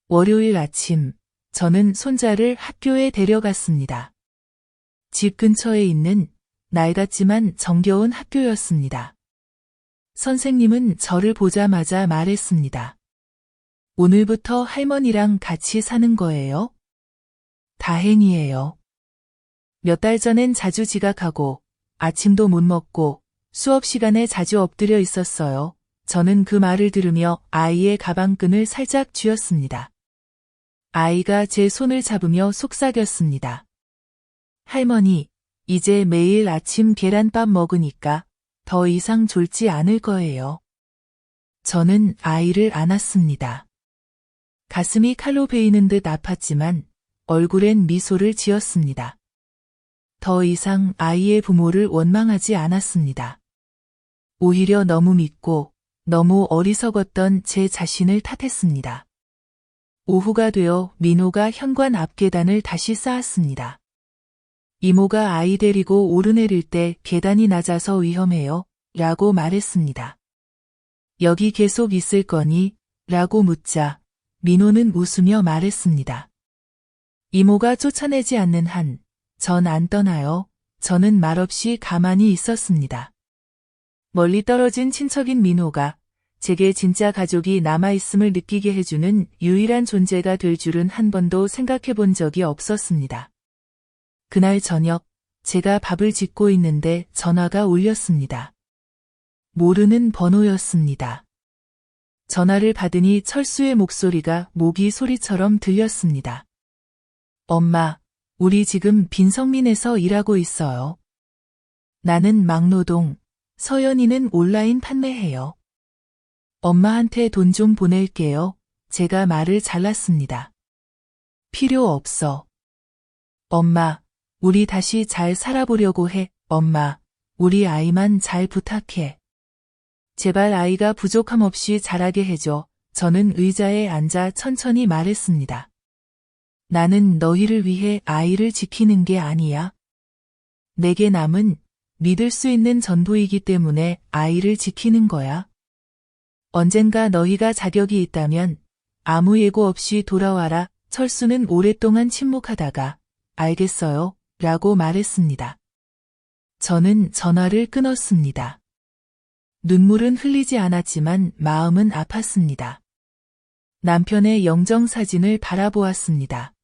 월요일 아침, 저는 손자를 학교에 데려갔습니다. 집 근처에 있는 낡았지만 정겨운 학교였습니다. 선생님은 저를 보자마자 말했습니다. 오늘부터 할머니랑 같이 사는 거예요? 다행이에요. 몇 달 전엔 자주 지각하고 아침도 못 먹고 수업 시간에 자주 엎드려 있었어요. 저는 그 말을 들으며 아이의 가방끈을 살짝 쥐었습니다. 아이가 제 손을 잡으며 속삭였습니다. 할머니, 이제 매일 아침 계란밥 먹으니까 더 이상 졸지 않을 거예요. 저는 아이를 안았습니다. 가슴이 칼로 베이는 듯 아팠지만 얼굴엔 미소를 지었습니다. 더 이상 아이의 부모를 원망하지 않았습니다. 오히려 너무 믿고 너무 어리석었던 제 자신을 탓했습니다. 오후가 되어 민호가 현관 앞 계단을 다시 쌓았습니다. 이모가 아이 데리고 오르내릴 때 계단이 낮아서 위험해요. 라고 말했습니다. 여기 계속 있을 거니? 라고 묻자 민호는 웃으며 말했습니다. 이모가 쫓아내지 않는 한 전 안 떠나요. 저는 말없이 가만히 있었습니다. 멀리 떨어진 친척인 민호가 제게 진짜 가족이 남아있음을 느끼게 해주는 유일한 존재가 될 줄은 한 번도 생각해 본 적이 없었습니다. 그날 저녁 제가 밥을 짓고 있는데 전화가 울렸습니다. 모르는 번호였습니다. 전화를 받으니 철수의 목소리가 모기 소리처럼 들렸습니다. 엄마, 우리 지금 빈성민에서 일하고 있어요. 나는 막노동, 서연이는 온라인 판매해요. 엄마한테 돈 좀 보낼게요. 제가 말을 잘랐습니다. 필요 없어. 엄마, 우리 다시 잘 살아보려고 해. 엄마, 우리 아이만 잘 부탁해. 제발 아이가 부족함 없이 자라게 해줘. 저는 의자에 앉아 천천히 말했습니다. 나는 너희를 위해 아이를 지키는 게 아니야. 내게 남은 믿을 수 있는 전부이기 때문에 아이를 지키는 거야. 언젠가 너희가 자격이 있다면 아무 예고 없이 돌아와라. 철수는 오랫동안 침묵하다가 알겠어요. 라고 말했습니다. 저는 전화를 끊었습니다. 눈물은 흘리지 않았지만 마음은 아팠습니다. 남편의 영정사진을 바라보았습니다.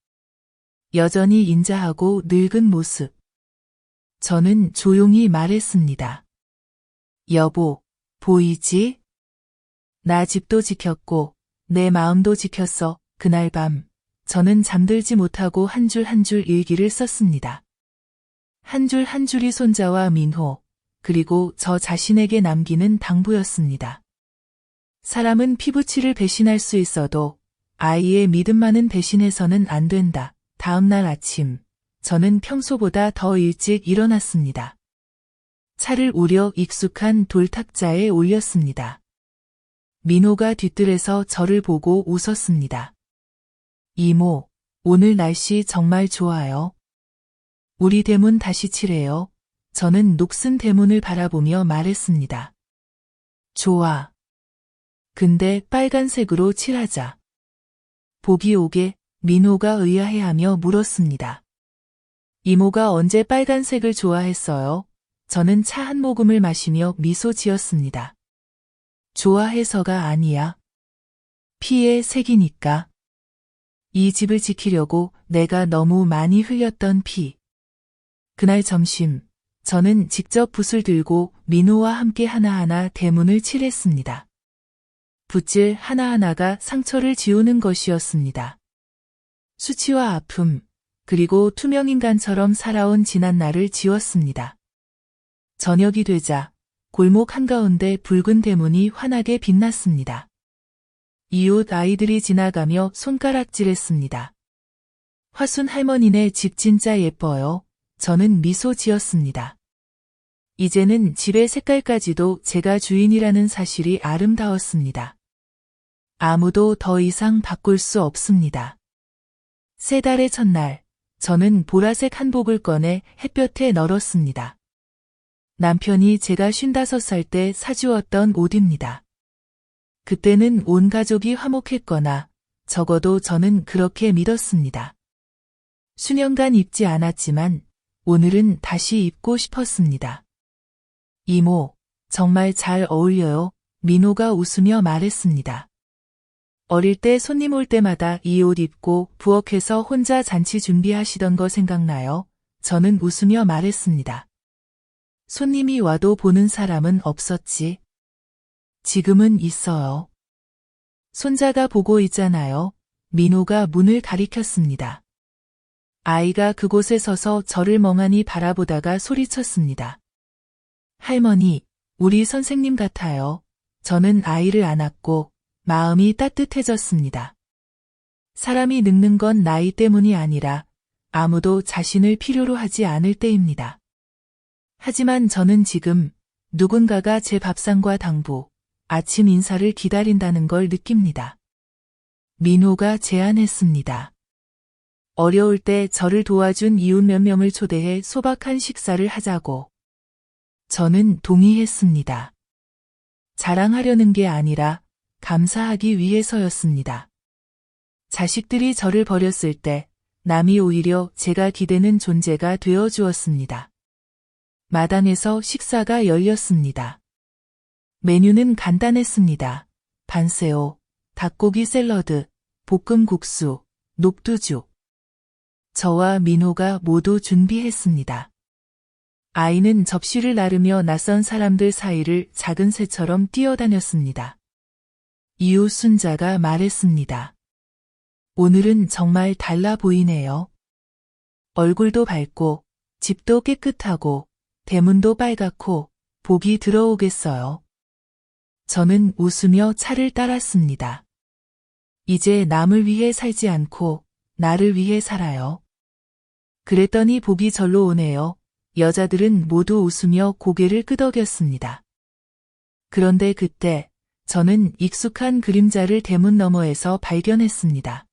여전히 인자하고 늙은 모습. 저는 조용히 말했습니다. 여보, 보이지? 나 집도 지켰고 내 마음도 지켰어. 그날 밤 저는 잠들지 못하고 한 줄 한 줄 일기를 썼습니다. 한 줄 한 줄이 손자와 민호, 그리고 저 자신에게 남기는 당부였습니다. 사람은 피부치를 배신할 수 있어도 아이의 믿음만은 배신해서는 안 된다. 다음 날 아침, 저는 평소보다 더 일찍 일어났습니다. 차를 우려 익숙한 돌탁자에 올렸습니다. 민호가 뒤뜰에서 저를 보고 웃었습니다. 이모, 오늘 날씨 정말 좋아요. 우리 대문 다시 칠해요. 저는 녹슨 대문을 바라보며 말했습니다. 좋아. 근데 빨간색으로 칠하자. 복이 오게 민호가 의아해하며 물었습니다. 이모가 언제 빨간색을 좋아했어요? 저는 차 한 모금을 마시며 미소 지었습니다. 좋아해서가 아니야. 피의 색이니까. 이 집을 지키려고 내가 너무 많이 흘렸던 피. 그날 점심, 저는 직접 붓을 들고 민호와 함께 하나하나 대문을 칠했습니다. 붓질 하나하나가 상처를 지우는 것이었습니다. 수치와 아픔, 그리고 투명인간처럼 살아온 지난 날을 지웠습니다. 저녁이 되자 골목 한가운데 붉은 대문이 환하게 빛났습니다. 이웃 아이들이 지나가며 손가락질했습니다. 화순 할머니네 집 진짜 예뻐요. 저는 미소 지었습니다. 이제는 집의 색깔까지도 제가 주인이라는 사실이 아름다웠습니다. 아무도 더 이상 바꿀 수 없습니다. 새 달의 첫날, 저는 보라색 한복을 꺼내 햇볕에 널었습니다. 남편이 제가 55살 때 사주었던 옷입니다. 그때는 온 가족이 화목했거나 적어도 저는 그렇게 믿었습니다. 수년간 입지 않았지만 오늘은 다시 입고 싶었습니다. 이모, 정말 잘 어울려요. 민호가 웃으며 말했습니다. 어릴 때 손님 올 때마다 이 옷 입고 부엌에서 혼자 잔치 준비하시던 거 생각나요? 저는 웃으며 말했습니다. 손님이 와도 보는 사람은 없었지. 지금은 있어요. 손자가 보고 있잖아요. 민호가 문을 가리켰습니다. 아이가 그곳에 서서 저를 멍하니 바라보다가 소리쳤습니다. 할머니, 우리 선생님 같아요. 저는 아이를 안았고 마음이 따뜻해졌습니다. 사람이 늙는 건 나이 때문이 아니라 아무도 자신을 필요로 하지 않을 때입니다. 하지만 저는 지금 누군가가 제 밥상과 당부, 아침 인사를 기다린다는 걸 느낍니다. 민호가 제안했습니다. 어려울 때 저를 도와준 이웃 몇 명을 초대해 소박한 식사를 하자고. 저는 동의했습니다. 자랑하려는 게 아니라 감사하기 위해서였습니다. 자식들이 저를 버렸을 때 남이 오히려 제가 기대는 존재가 되어 주었습니다. 마당에서 식사가 열렸습니다. 메뉴는 간단했습니다. 반새우, 닭고기 샐러드, 볶음국수, 녹두죽. 저와 민호가 모두 준비했습니다. 아이는 접시를 나르며 낯선 사람들 사이를 작은 새처럼 뛰어다녔습니다. 이웃 순자가 말했습니다. 오늘은 정말 달라 보이네요. 얼굴도 밝고, 집도 깨끗하고, 대문도 빨갛고, 복이 들어오겠어요. 저는 웃으며 차를 따랐습니다. 이제 남을 위해 살지 않고, 나를 위해 살아요. 그랬더니 복이 절로 오네요. 여자들은 모두 웃으며 고개를 끄덕였습니다. 그런데 그때 저는 익숙한 그림자를 대문 너머에서 발견했습니다.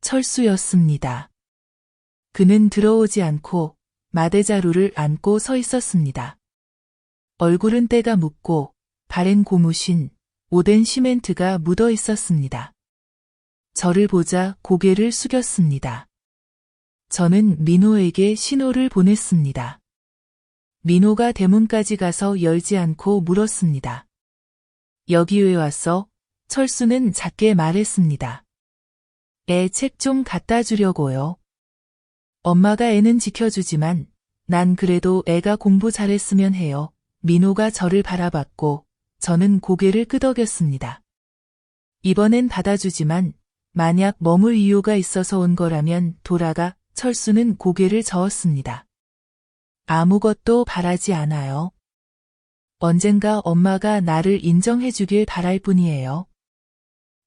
철수였습니다. 그는 들어오지 않고 마대자루를 안고 서 있었습니다. 얼굴은 때가 묻고 발엔 고무신, 오댄 시멘트가 묻어 있었습니다. 저를 보자 고개를 숙였습니다. 저는 민호에게 신호를 보냈습니다. 민호가 대문까지 가서 열지 않고 물었습니다. 여기 왜 왔어? 철수는 작게 말했습니다. 애 책 좀 갖다 주려고요. 엄마가 애는 지켜주지만 난 그래도 애가 공부 잘했으면 해요. 민호가 저를 바라봤고 저는 고개를 끄덕였습니다. 이번엔 받아주지만 만약 머물 이유가 있어서 온 거라면 돌아가. 철수는 고개를 저었습니다. 아무것도 바라지 않아요. 언젠가 엄마가 나를 인정해주길 바랄 뿐이에요.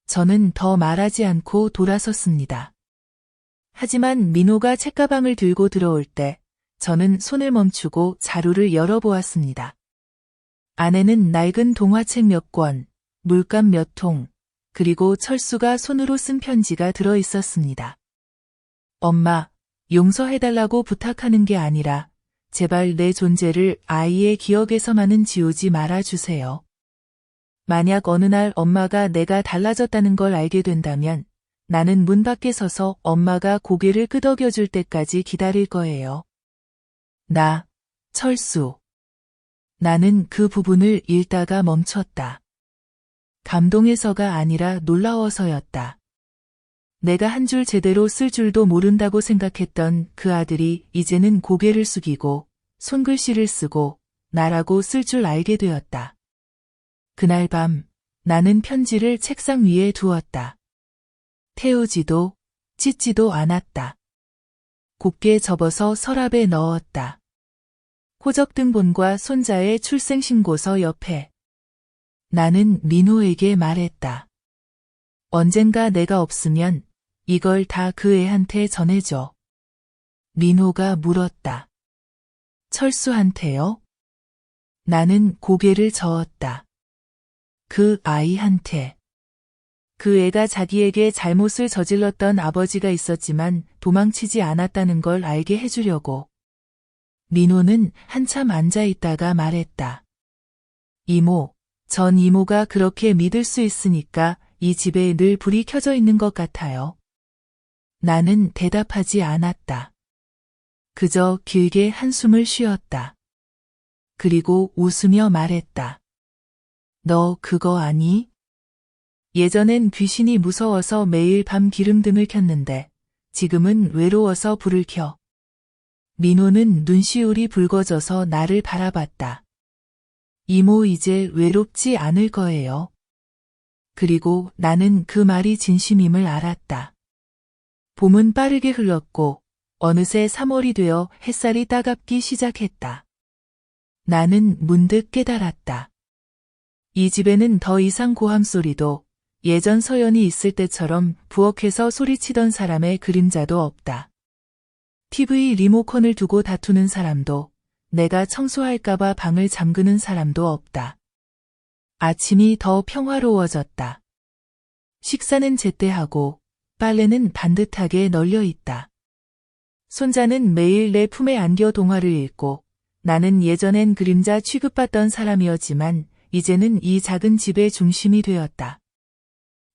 저는 더 말하지 않고 돌아섰습니다. 하지만 민호가 책가방을 들고 들어올 때 저는 손을 멈추고 자루를 열어보았습니다. 안에는 낡은 동화책 몇 권, 물감 몇 통, 그리고 철수가 손으로 쓴 편지가 들어 있었습니다. 엄마, 용서해달라고 부탁하는 게 아니라 제발 내 존재를 아이의 기억에서만은 지우지 말아주세요. 만약 어느 날 엄마가 내가 달라졌다는 걸 알게 된다면 나는 문 밖에 서서 엄마가 고개를 끄덕여줄 때까지 기다릴 거예요. 철수. 나는 그 부분을 읽다가 멈췄다. 감동해서가 아니라 놀라워서였다. 내가 한 줄 제대로 쓸 줄도 모른다고 생각했던 그 아들이 이제는 고개를 숙이고 손글씨를 쓰고 나라고 쓸 줄 알게 되었다. 그날 밤 나는 편지를 책상 위에 두었다. 태우지도 찢지도 않았다. 곱게 접어서 서랍에 넣었다. 호적등본과 손자의 출생신고서 옆에. 나는 민호에게 말했다. 언젠가 내가 없으면 이걸 다 그 애한테 전해줘. 민호가 물었다. 철수한테요? 나는 고개를 저었다. 그 아이한테. 그 애가 자기에게 잘못을 저질렀던 아버지가 있었지만 도망치지 않았다는 걸 알게 해주려고. 민호는 한참 앉아 있다가 말했다. 이모, 전 이모가 그렇게 믿을 수 있으니까 이 집에 늘 불이 켜져 있는 것 같아요. 나는 대답하지 않았다. 그저 길게 한숨을 쉬었다. 그리고 웃으며 말했다. 너 그거 아니? 예전엔 귀신이 무서워서 매일 밤 기름등을 켰는데 지금은 외로워서 불을 켜. 민호는 눈시울이 붉어져서 나를 바라봤다. 이모 이제 외롭지 않을 거예요. 그리고 나는 그 말이 진심임을 알았다. 봄은 빠르게 흘렀고 어느새 3월이 되어 햇살이 따갑기 시작했다. 나는 문득 깨달았다. 이 집에는 더 이상 고함 소리도 예전 서연이 있을 때처럼 부엌에서 소리치던 사람의 그림자도 없다. TV 리모컨을 두고 다투는 사람도 내가 청소할까봐 방을 잠그는 사람도 없다. 아침이 더 평화로워졌다. 식사는 제때하고 빨래는 반듯하게 널려 있다. 손자는 매일 내 품에 안겨 동화를 읽고 나는 예전엔 그림자 취급받던 사람이었지만 이제는 이 작은 집의 중심이 되었다.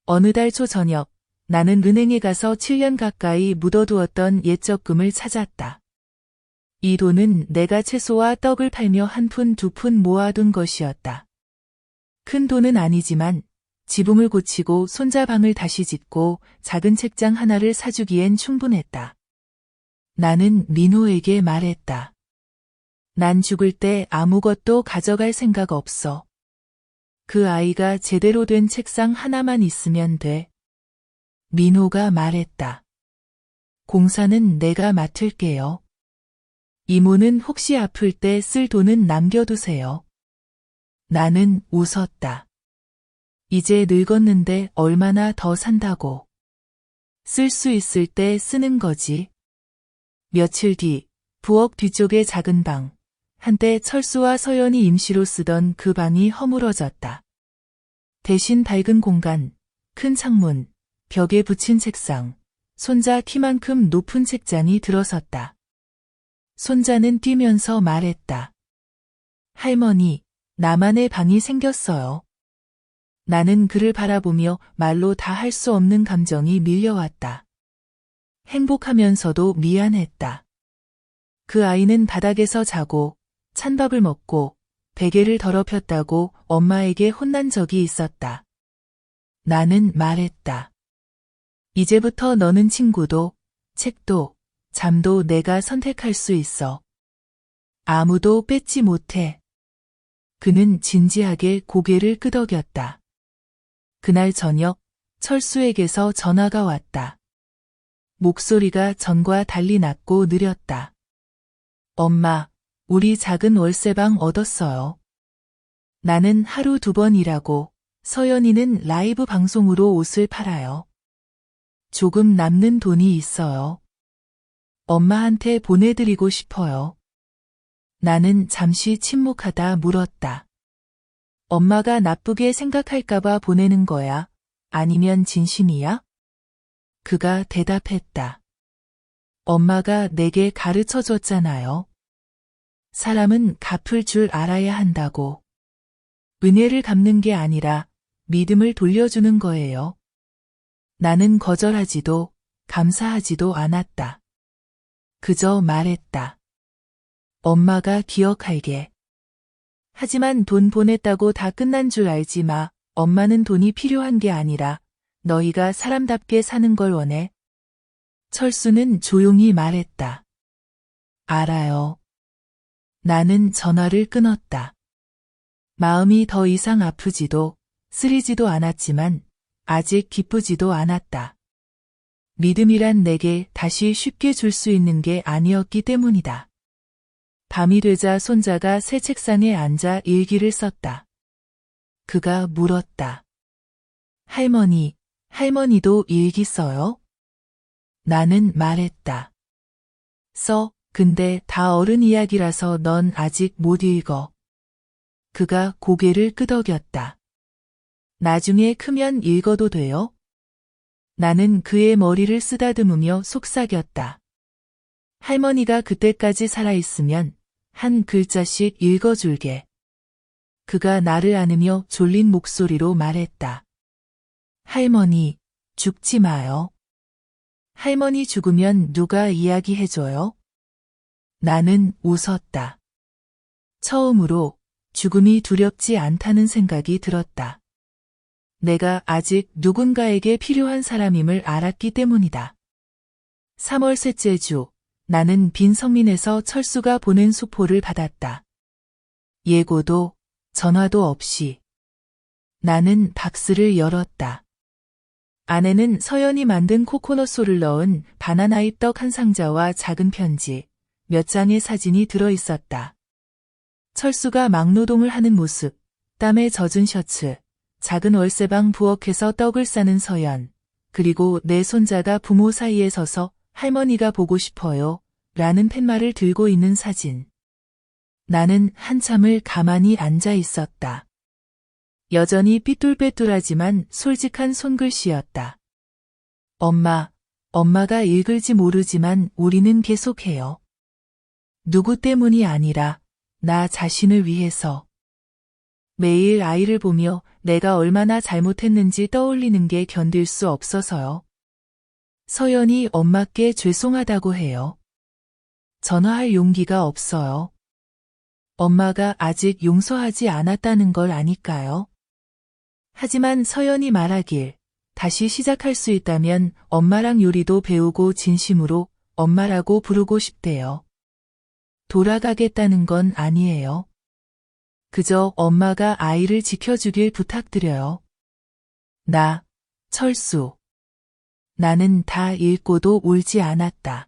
어느 달 초 저녁 나는 은행에 가서 7년 가까이 묻어두었던 옛 적금을 찾았다. 이 돈은 내가 채소와 떡을 팔며 한 푼 두 푼 모아둔 것이었다. 큰 돈은 아니지만 지붕을 고치고 손자 방을 다시 짓고 작은 책장 하나를 사주기엔 충분했다. 나는 민호에게 말했다. 난 죽을 때 아무것도 가져갈 생각 없어. 그 아이가 제대로 된 책상 하나만 있으면 돼. 민호가 말했다. 공사는 내가 맡을게요. 이모는 혹시 아플 때 쓸 돈은 남겨두세요. 나는 웃었다. 이제 늙었는데 얼마나 더 산다고. 쓸 수 있을 때 쓰는 거지. 며칠 뒤 부엌 뒤쪽의 작은 방. 한때 철수와 서연이 임시로 쓰던 그 방이 허물어졌다. 대신 밝은 공간, 큰 창문, 벽에 붙인 책상, 손자 키만큼 높은 책장이 들어섰다. 손자는 뛰면서 말했다. 할머니, 나만의 방이 생겼어요. 나는 그를 바라보며 말로 다 할 수 없는 감정이 밀려왔다. 행복하면서도 미안했다. 그 아이는 바닥에서 자고 찬밥을 먹고 베개를 더럽혔다고 엄마에게 혼난 적이 있었다. 나는 말했다. 이제부터 너는 친구도, 책도, 잠도 내가 선택할 수 있어. 아무도 뺏지 못해. 그는 진지하게 고개를 끄덕였다. 그날 저녁 철수에게서 전화가 왔다. 목소리가 전과 달리 낮고 느렸다. 엄마, 우리 작은 월세방 얻었어요. 나는 하루 2번 일하고 서연이는 라이브 방송으로 옷을 팔아요. 조금 남는 돈이 있어요. 엄마한테 보내드리고 싶어요. 나는 잠시 침묵하다 물었다. 엄마가 나쁘게 생각할까봐 보내는 거야? 아니면 진심이야? 그가 대답했다. 엄마가 내게 가르쳐 줬잖아요. 사람은 갚을 줄 알아야 한다고. 은혜를 갚는 게 아니라 믿음을 돌려주는 거예요. 나는 거절하지도 감사하지도 않았다. 그저 말했다. 엄마가 기억할게. 하지만 돈 보냈다고 다 끝난 줄 알지 마. 엄마는 돈이 필요한 게 아니라 너희가 사람답게 사는 걸 원해. 철수는 조용히 말했다. 알아요. 나는 전화를 끊었다. 마음이 더 이상 아프지도 쓰리지도 않았지만 아직 기쁘지도 않았다. 믿음이란 내게 다시 쉽게 줄 수 있는 게 아니었기 때문이다. 밤이 되자 손자가 새 책상에 앉아 일기를 썼다. 그가 물었다. 할머니, 할머니도 일기 써요? 나는 말했다. 근데 다 어른 이야기라서 넌 아직 못 읽어. 그가 고개를 끄덕였다. 나중에 크면 읽어도 돼요? 나는 그의 머리를 쓰다듬으며 속삭였다. 할머니가 그때까지 살아있으면 한 글자씩 읽어줄게. 그가 나를 안으며 졸린 목소리로 말했다. 할머니, 죽지 마요. 할머니 죽으면 누가 이야기해줘요? 나는 웃었다. 처음으로 죽음이 두렵지 않다는 생각이 들었다. 내가 아직 누군가에게 필요한 사람임을 알았기 때문이다. 3월 셋째 주, 나는 빈 성민에서 철수가 보낸 수포를 받았다. 예고도 전화도 없이. 나는 박스를 열었다. 안에는 서연이 만든 코코넛 솔을 넣은 바나나잎 떡 한 상자와 작은 편지, 몇 장의 사진이 들어있었다. 철수가 막노동을 하는 모습, 땀에 젖은 셔츠, 작은 월세방 부엌에서 떡을 싸는 서연, 그리고 내 손자가 부모 사이에 서서 할머니가 보고 싶어요 라는 팻말을 들고 있는 사진. 나는 한참을 가만히 앉아 있었다. 여전히 삐뚤빼뚤하지만 솔직한 손글씨였다. 엄마가 읽을지 모르지만 우리는 계속해요. 누구 때문이 아니라 나 자신을 위해서. 매일 아이를 보며 내가 얼마나 잘못했는지 떠올리는 게 견딜 수 없어서요. 서연이 엄마께 죄송하다고 해요. 전화할 용기가 없어요. 엄마가 아직 용서하지 않았다는 걸 아니까요. 하지만 서연이 말하길 다시 시작할 수 있다면 엄마랑 요리도 배우고 진심으로 엄마라고 부르고 싶대요. 돌아가겠다는 건 아니에요. 그저 엄마가 아이를 지켜주길 부탁드려요. 철수. 나는 다 읽고도 울지 않았다.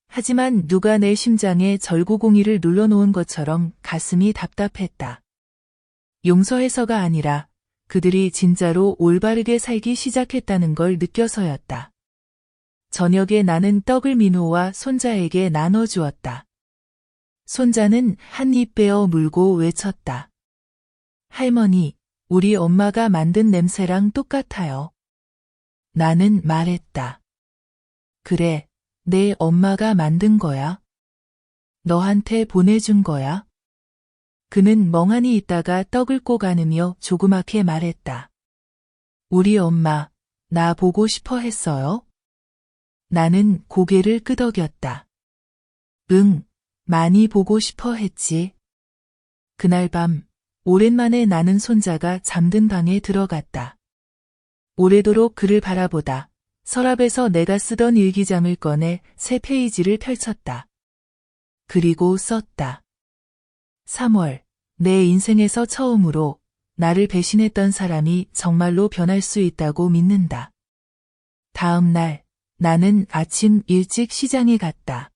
하지만 누가 내 심장에 절구공이를 눌러놓은 것처럼 가슴이 답답했다. 용서해서가 아니라 그들이 진짜로 올바르게 살기 시작했다는 걸 느껴서였다. 저녁에 나는 떡을 민호와 손자에게 나눠주었다. 손자는 한 입 베어 물고 외쳤다. 할머니, 우리 엄마가 만든 냄새랑 똑같아요. 나는 말했다. 그래, 내 엄마가 만든 거야. 너한테 보내준 거야. 그는 멍하니 있다가 떡을 꼬가누며 조그맣게 말했다. 우리 엄마, 나 보고 싶어 했어요? 나는 고개를 끄덕였다. 응, 많이 보고 싶어 했지. 그날 밤, 오랜만에 나는 손자가 잠든 방에 들어갔다. 오래도록 그를 바라보다 서랍에서 내가 쓰던 일기장을 꺼내 새 페이지를 펼쳤다. 그리고 썼다. 3월, 내 인생에서 처음으로 나를 배신했던 사람이 정말로 변할 수 있다고 믿는다. 다음 날, 나는 아침 일찍 시장에 갔다.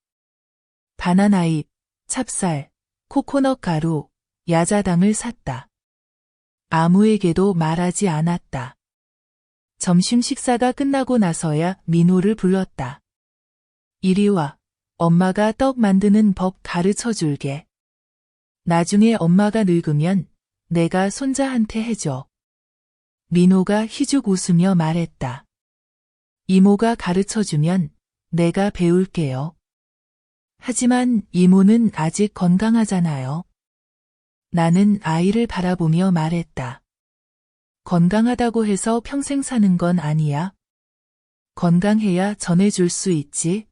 바나나잎, 찹쌀, 코코넛 가루, 야자당을 샀다. 아무에게도 말하지 않았다. 점심 식사가 끝나고 나서야 민호를 불렀다. 이리 와, 엄마가 떡 만드는 법 가르쳐 줄게. 나중에 엄마가 늙으면 내가 손자한테 해줘. 민호가 희죽 웃으며 말했다. 이모가 가르쳐주면 내가 배울게요. 하지만 이모는 아직 건강하잖아요. 나는 아이를 바라보며 말했다. 건강하다고 해서 평생 사는 건 아니야. 건강해야 전해줄 수 있지.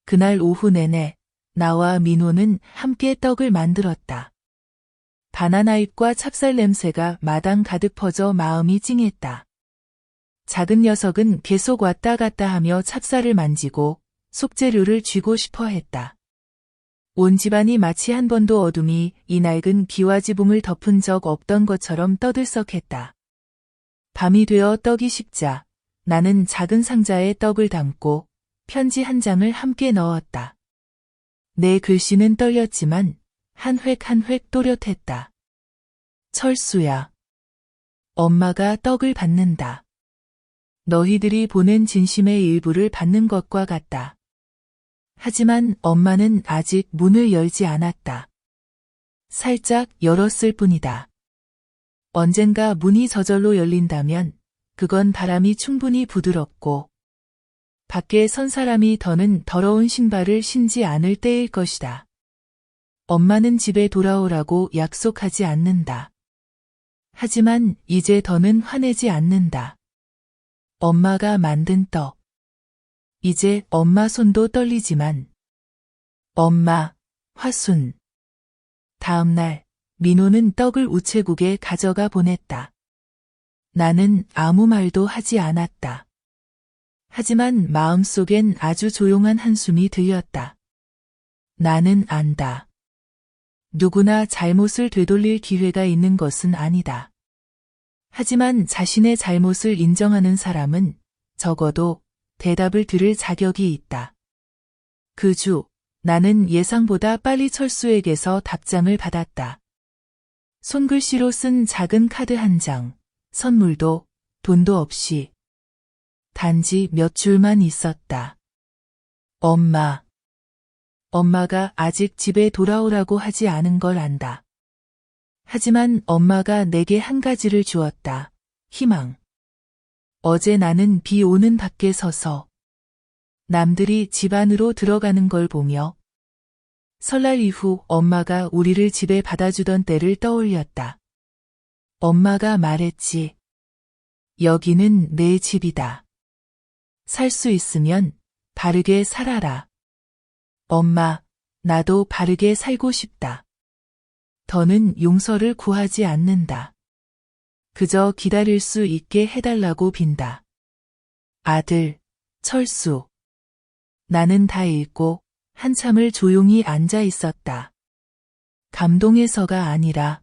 그날 오후 내내 나와 민호는 함께 떡을 만들었다. 바나나잎과 찹쌀 냄새가 마당 가득 퍼져 마음이 찡했다. 작은 녀석은 계속 왔다 갔다 하며 찹쌀을 만지고 속재료를 쥐고 싶어 했다. 온 집안이 마치 한 번도 어둠이 이 낡은 기와지붕을 덮은 적 없던 것처럼 떠들썩했다. 밤이 되어 떡이 식자 나는 작은 상자에 떡을 담고 편지 한 장을 함께 넣었다. 내 글씨는 떨렸지만 한 획 한 획 또렷했다. 철수야. 엄마가 떡을 받는다. 너희들이 보낸 진심의 일부를 받는 것과 같다. 하지만 엄마는 아직 문을 열지 않았다. 살짝 열었을 뿐이다. 언젠가 문이 저절로 열린다면 그건 바람이 충분히 부드럽고 밖에 선 사람이 더는 더러운 신발을 신지 않을 때일 것이다. 엄마는 집에 돌아오라고 약속하지 않는다. 하지만 이제 더는 화내지 않는다. 엄마가 만든 떡. 이제 엄마 손도 떨리지만 엄마, 화순. 다음 날 민호는 떡을 우체국에 가져가 보냈다. 나는 아무 말도 하지 않았다. 하지만 마음속엔 아주 조용한 한숨이 들렸다. 나는 안다. 누구나 잘못을 되돌릴 기회가 있는 것은 아니다. 하지만 자신의 잘못을 인정하는 사람은 적어도 대답을 들을 자격이 있다. 그 주, 나는 예상보다 빨리 철수에게서 답장을 받았다. 손글씨로 쓴 작은 카드 한 장, 선물도 돈도 없이. 단지 몇 줄만 있었다. 엄마. 엄마가 아직 집에 돌아오라고 하지 않은 걸 안다. 하지만 엄마가 내게 한 가지를 주었다. 희망. 어제 나는 비 오는 밖에 서서 남들이 집 안으로 들어가는 걸 보며 설날 이후 엄마가 우리를 집에 받아주던 때를 떠올렸다. 엄마가 말했지. 여기는 내 집이다. 살 수 있으면 바르게 살아라. 엄마, 나도 바르게 살고 싶다. 더는 용서를 구하지 않는다. 그저 기다릴 수 있게 해달라고 빈다. 아들, 철수. 나는 다 읽고 한참을 조용히 앉아 있었다. 감동해서가 아니라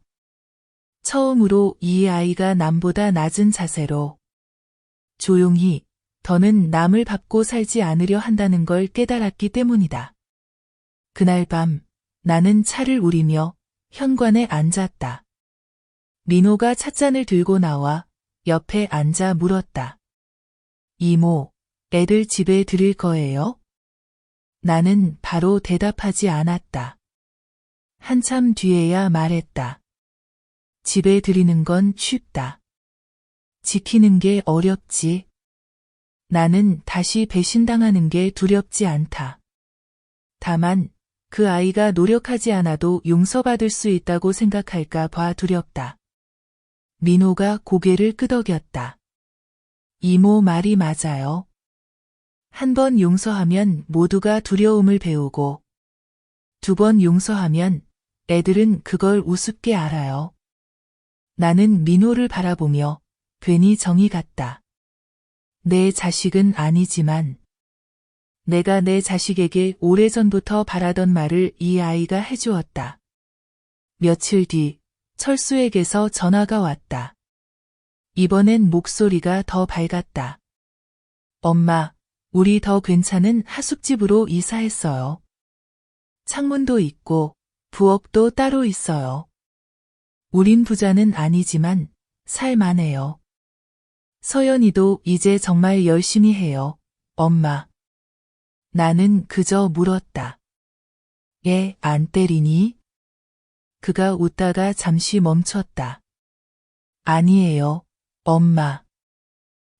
처음으로 이 아이가 남보다 낮은 자세로 조용히 더는 남을 밟고 살지 않으려 한다는 걸 깨달았기 때문이다. 그날 밤 나는 차를 우리며 현관에 앉았다. 민호가 찻잔을 들고 나와 옆에 앉아 물었다. 이모, 애들 집에 들일 거예요? 나는 바로 대답하지 않았다. 한참 뒤에야 말했다. 집에 들이는 건 쉽다. 지키는 게 어렵지. 나는 다시 배신당하는 게 두렵지 않다. 다만 그 아이가 노력하지 않아도 용서받을 수 있다고 생각할까 봐 두렵다. 민호가 고개를 끄덕였다. 이모 말이 맞아요. 한 번 용서하면 모두가 두려움을 배우고 2번 용서하면 애들은 그걸 우습게 알아요. 나는 민호를 바라보며 괜히 정이 갔다. 내 자식은 아니지만 내가 내 자식에게 오래전부터 바라던 말을 이 아이가 해주었다. 며칠 뒤 철수에게서 전화가 왔다. 이번엔 목소리가 더 밝았다. 엄마, 우리 더 괜찮은 하숙집으로 이사했어요. 창문도 있고 부엌도 따로 있어요. 우린 부자는 아니지만 살만해요. 서연이도 이제 정말 열심히 해요, 엄마. 나는 그저 물었다. 얘 안 때리니? 그가 웃다가 잠시 멈췄다. 아니에요, 엄마.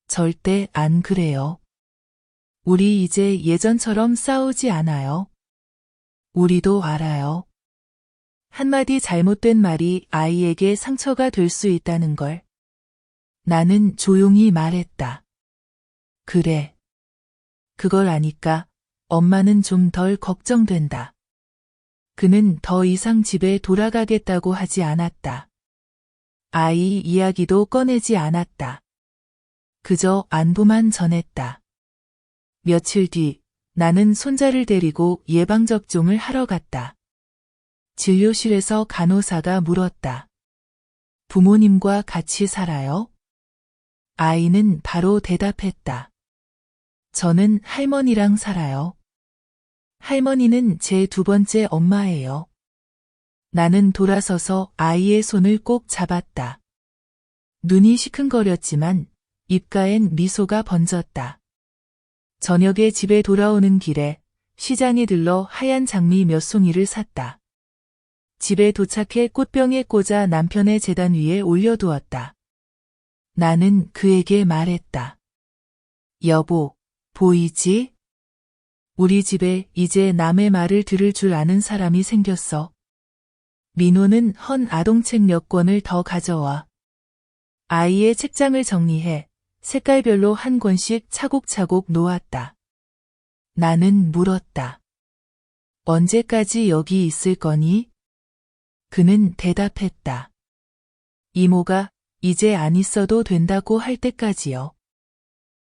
절대 안 그래요. 우리 이제 예전처럼 싸우지 않아요. 우리도 알아요. 한마디 잘못된 말이 아이에게 상처가 될 수 있다는 걸. 나는 조용히 말했다. 그래. 그걸 아니까 엄마는 좀 덜 걱정된다. 그는 더 이상 집에 돌아가겠다고 하지 않았다. 아이 이야기도 꺼내지 않았다. 그저 안부만 전했다. 며칠 뒤 나는 손자를 데리고 예방접종을 하러 갔다. 진료실에서 간호사가 물었다. 부모님과 같이 살아요? 아이는 바로 대답했다. 저는 할머니랑 살아요. 할머니는 제 2번째 엄마예요. 나는 돌아서서 아이의 손을 꼭 잡았다. 눈이 시큰거렸지만 입가엔 미소가 번졌다. 저녁에 집에 돌아오는 길에 시장에 들러 하얀 장미 몇 송이를 샀다. 집에 도착해 꽃병에 꽂아 남편의 제단 위에 올려두었다. 나는 그에게 말했다. 여보, 보이지? 우리 집에 이제 남의 말을 들을 줄 아는 사람이 생겼어. 민호는 헌 아동책 몇 권을 더 가져와. 아이의 책장을 정리해 색깔별로 한 권씩 차곡차곡 놓았다. 나는 물었다. 언제까지 여기 있을 거니? 그는 대답했다. 이모가 이제 안 있어도 된다고 할 때까지요.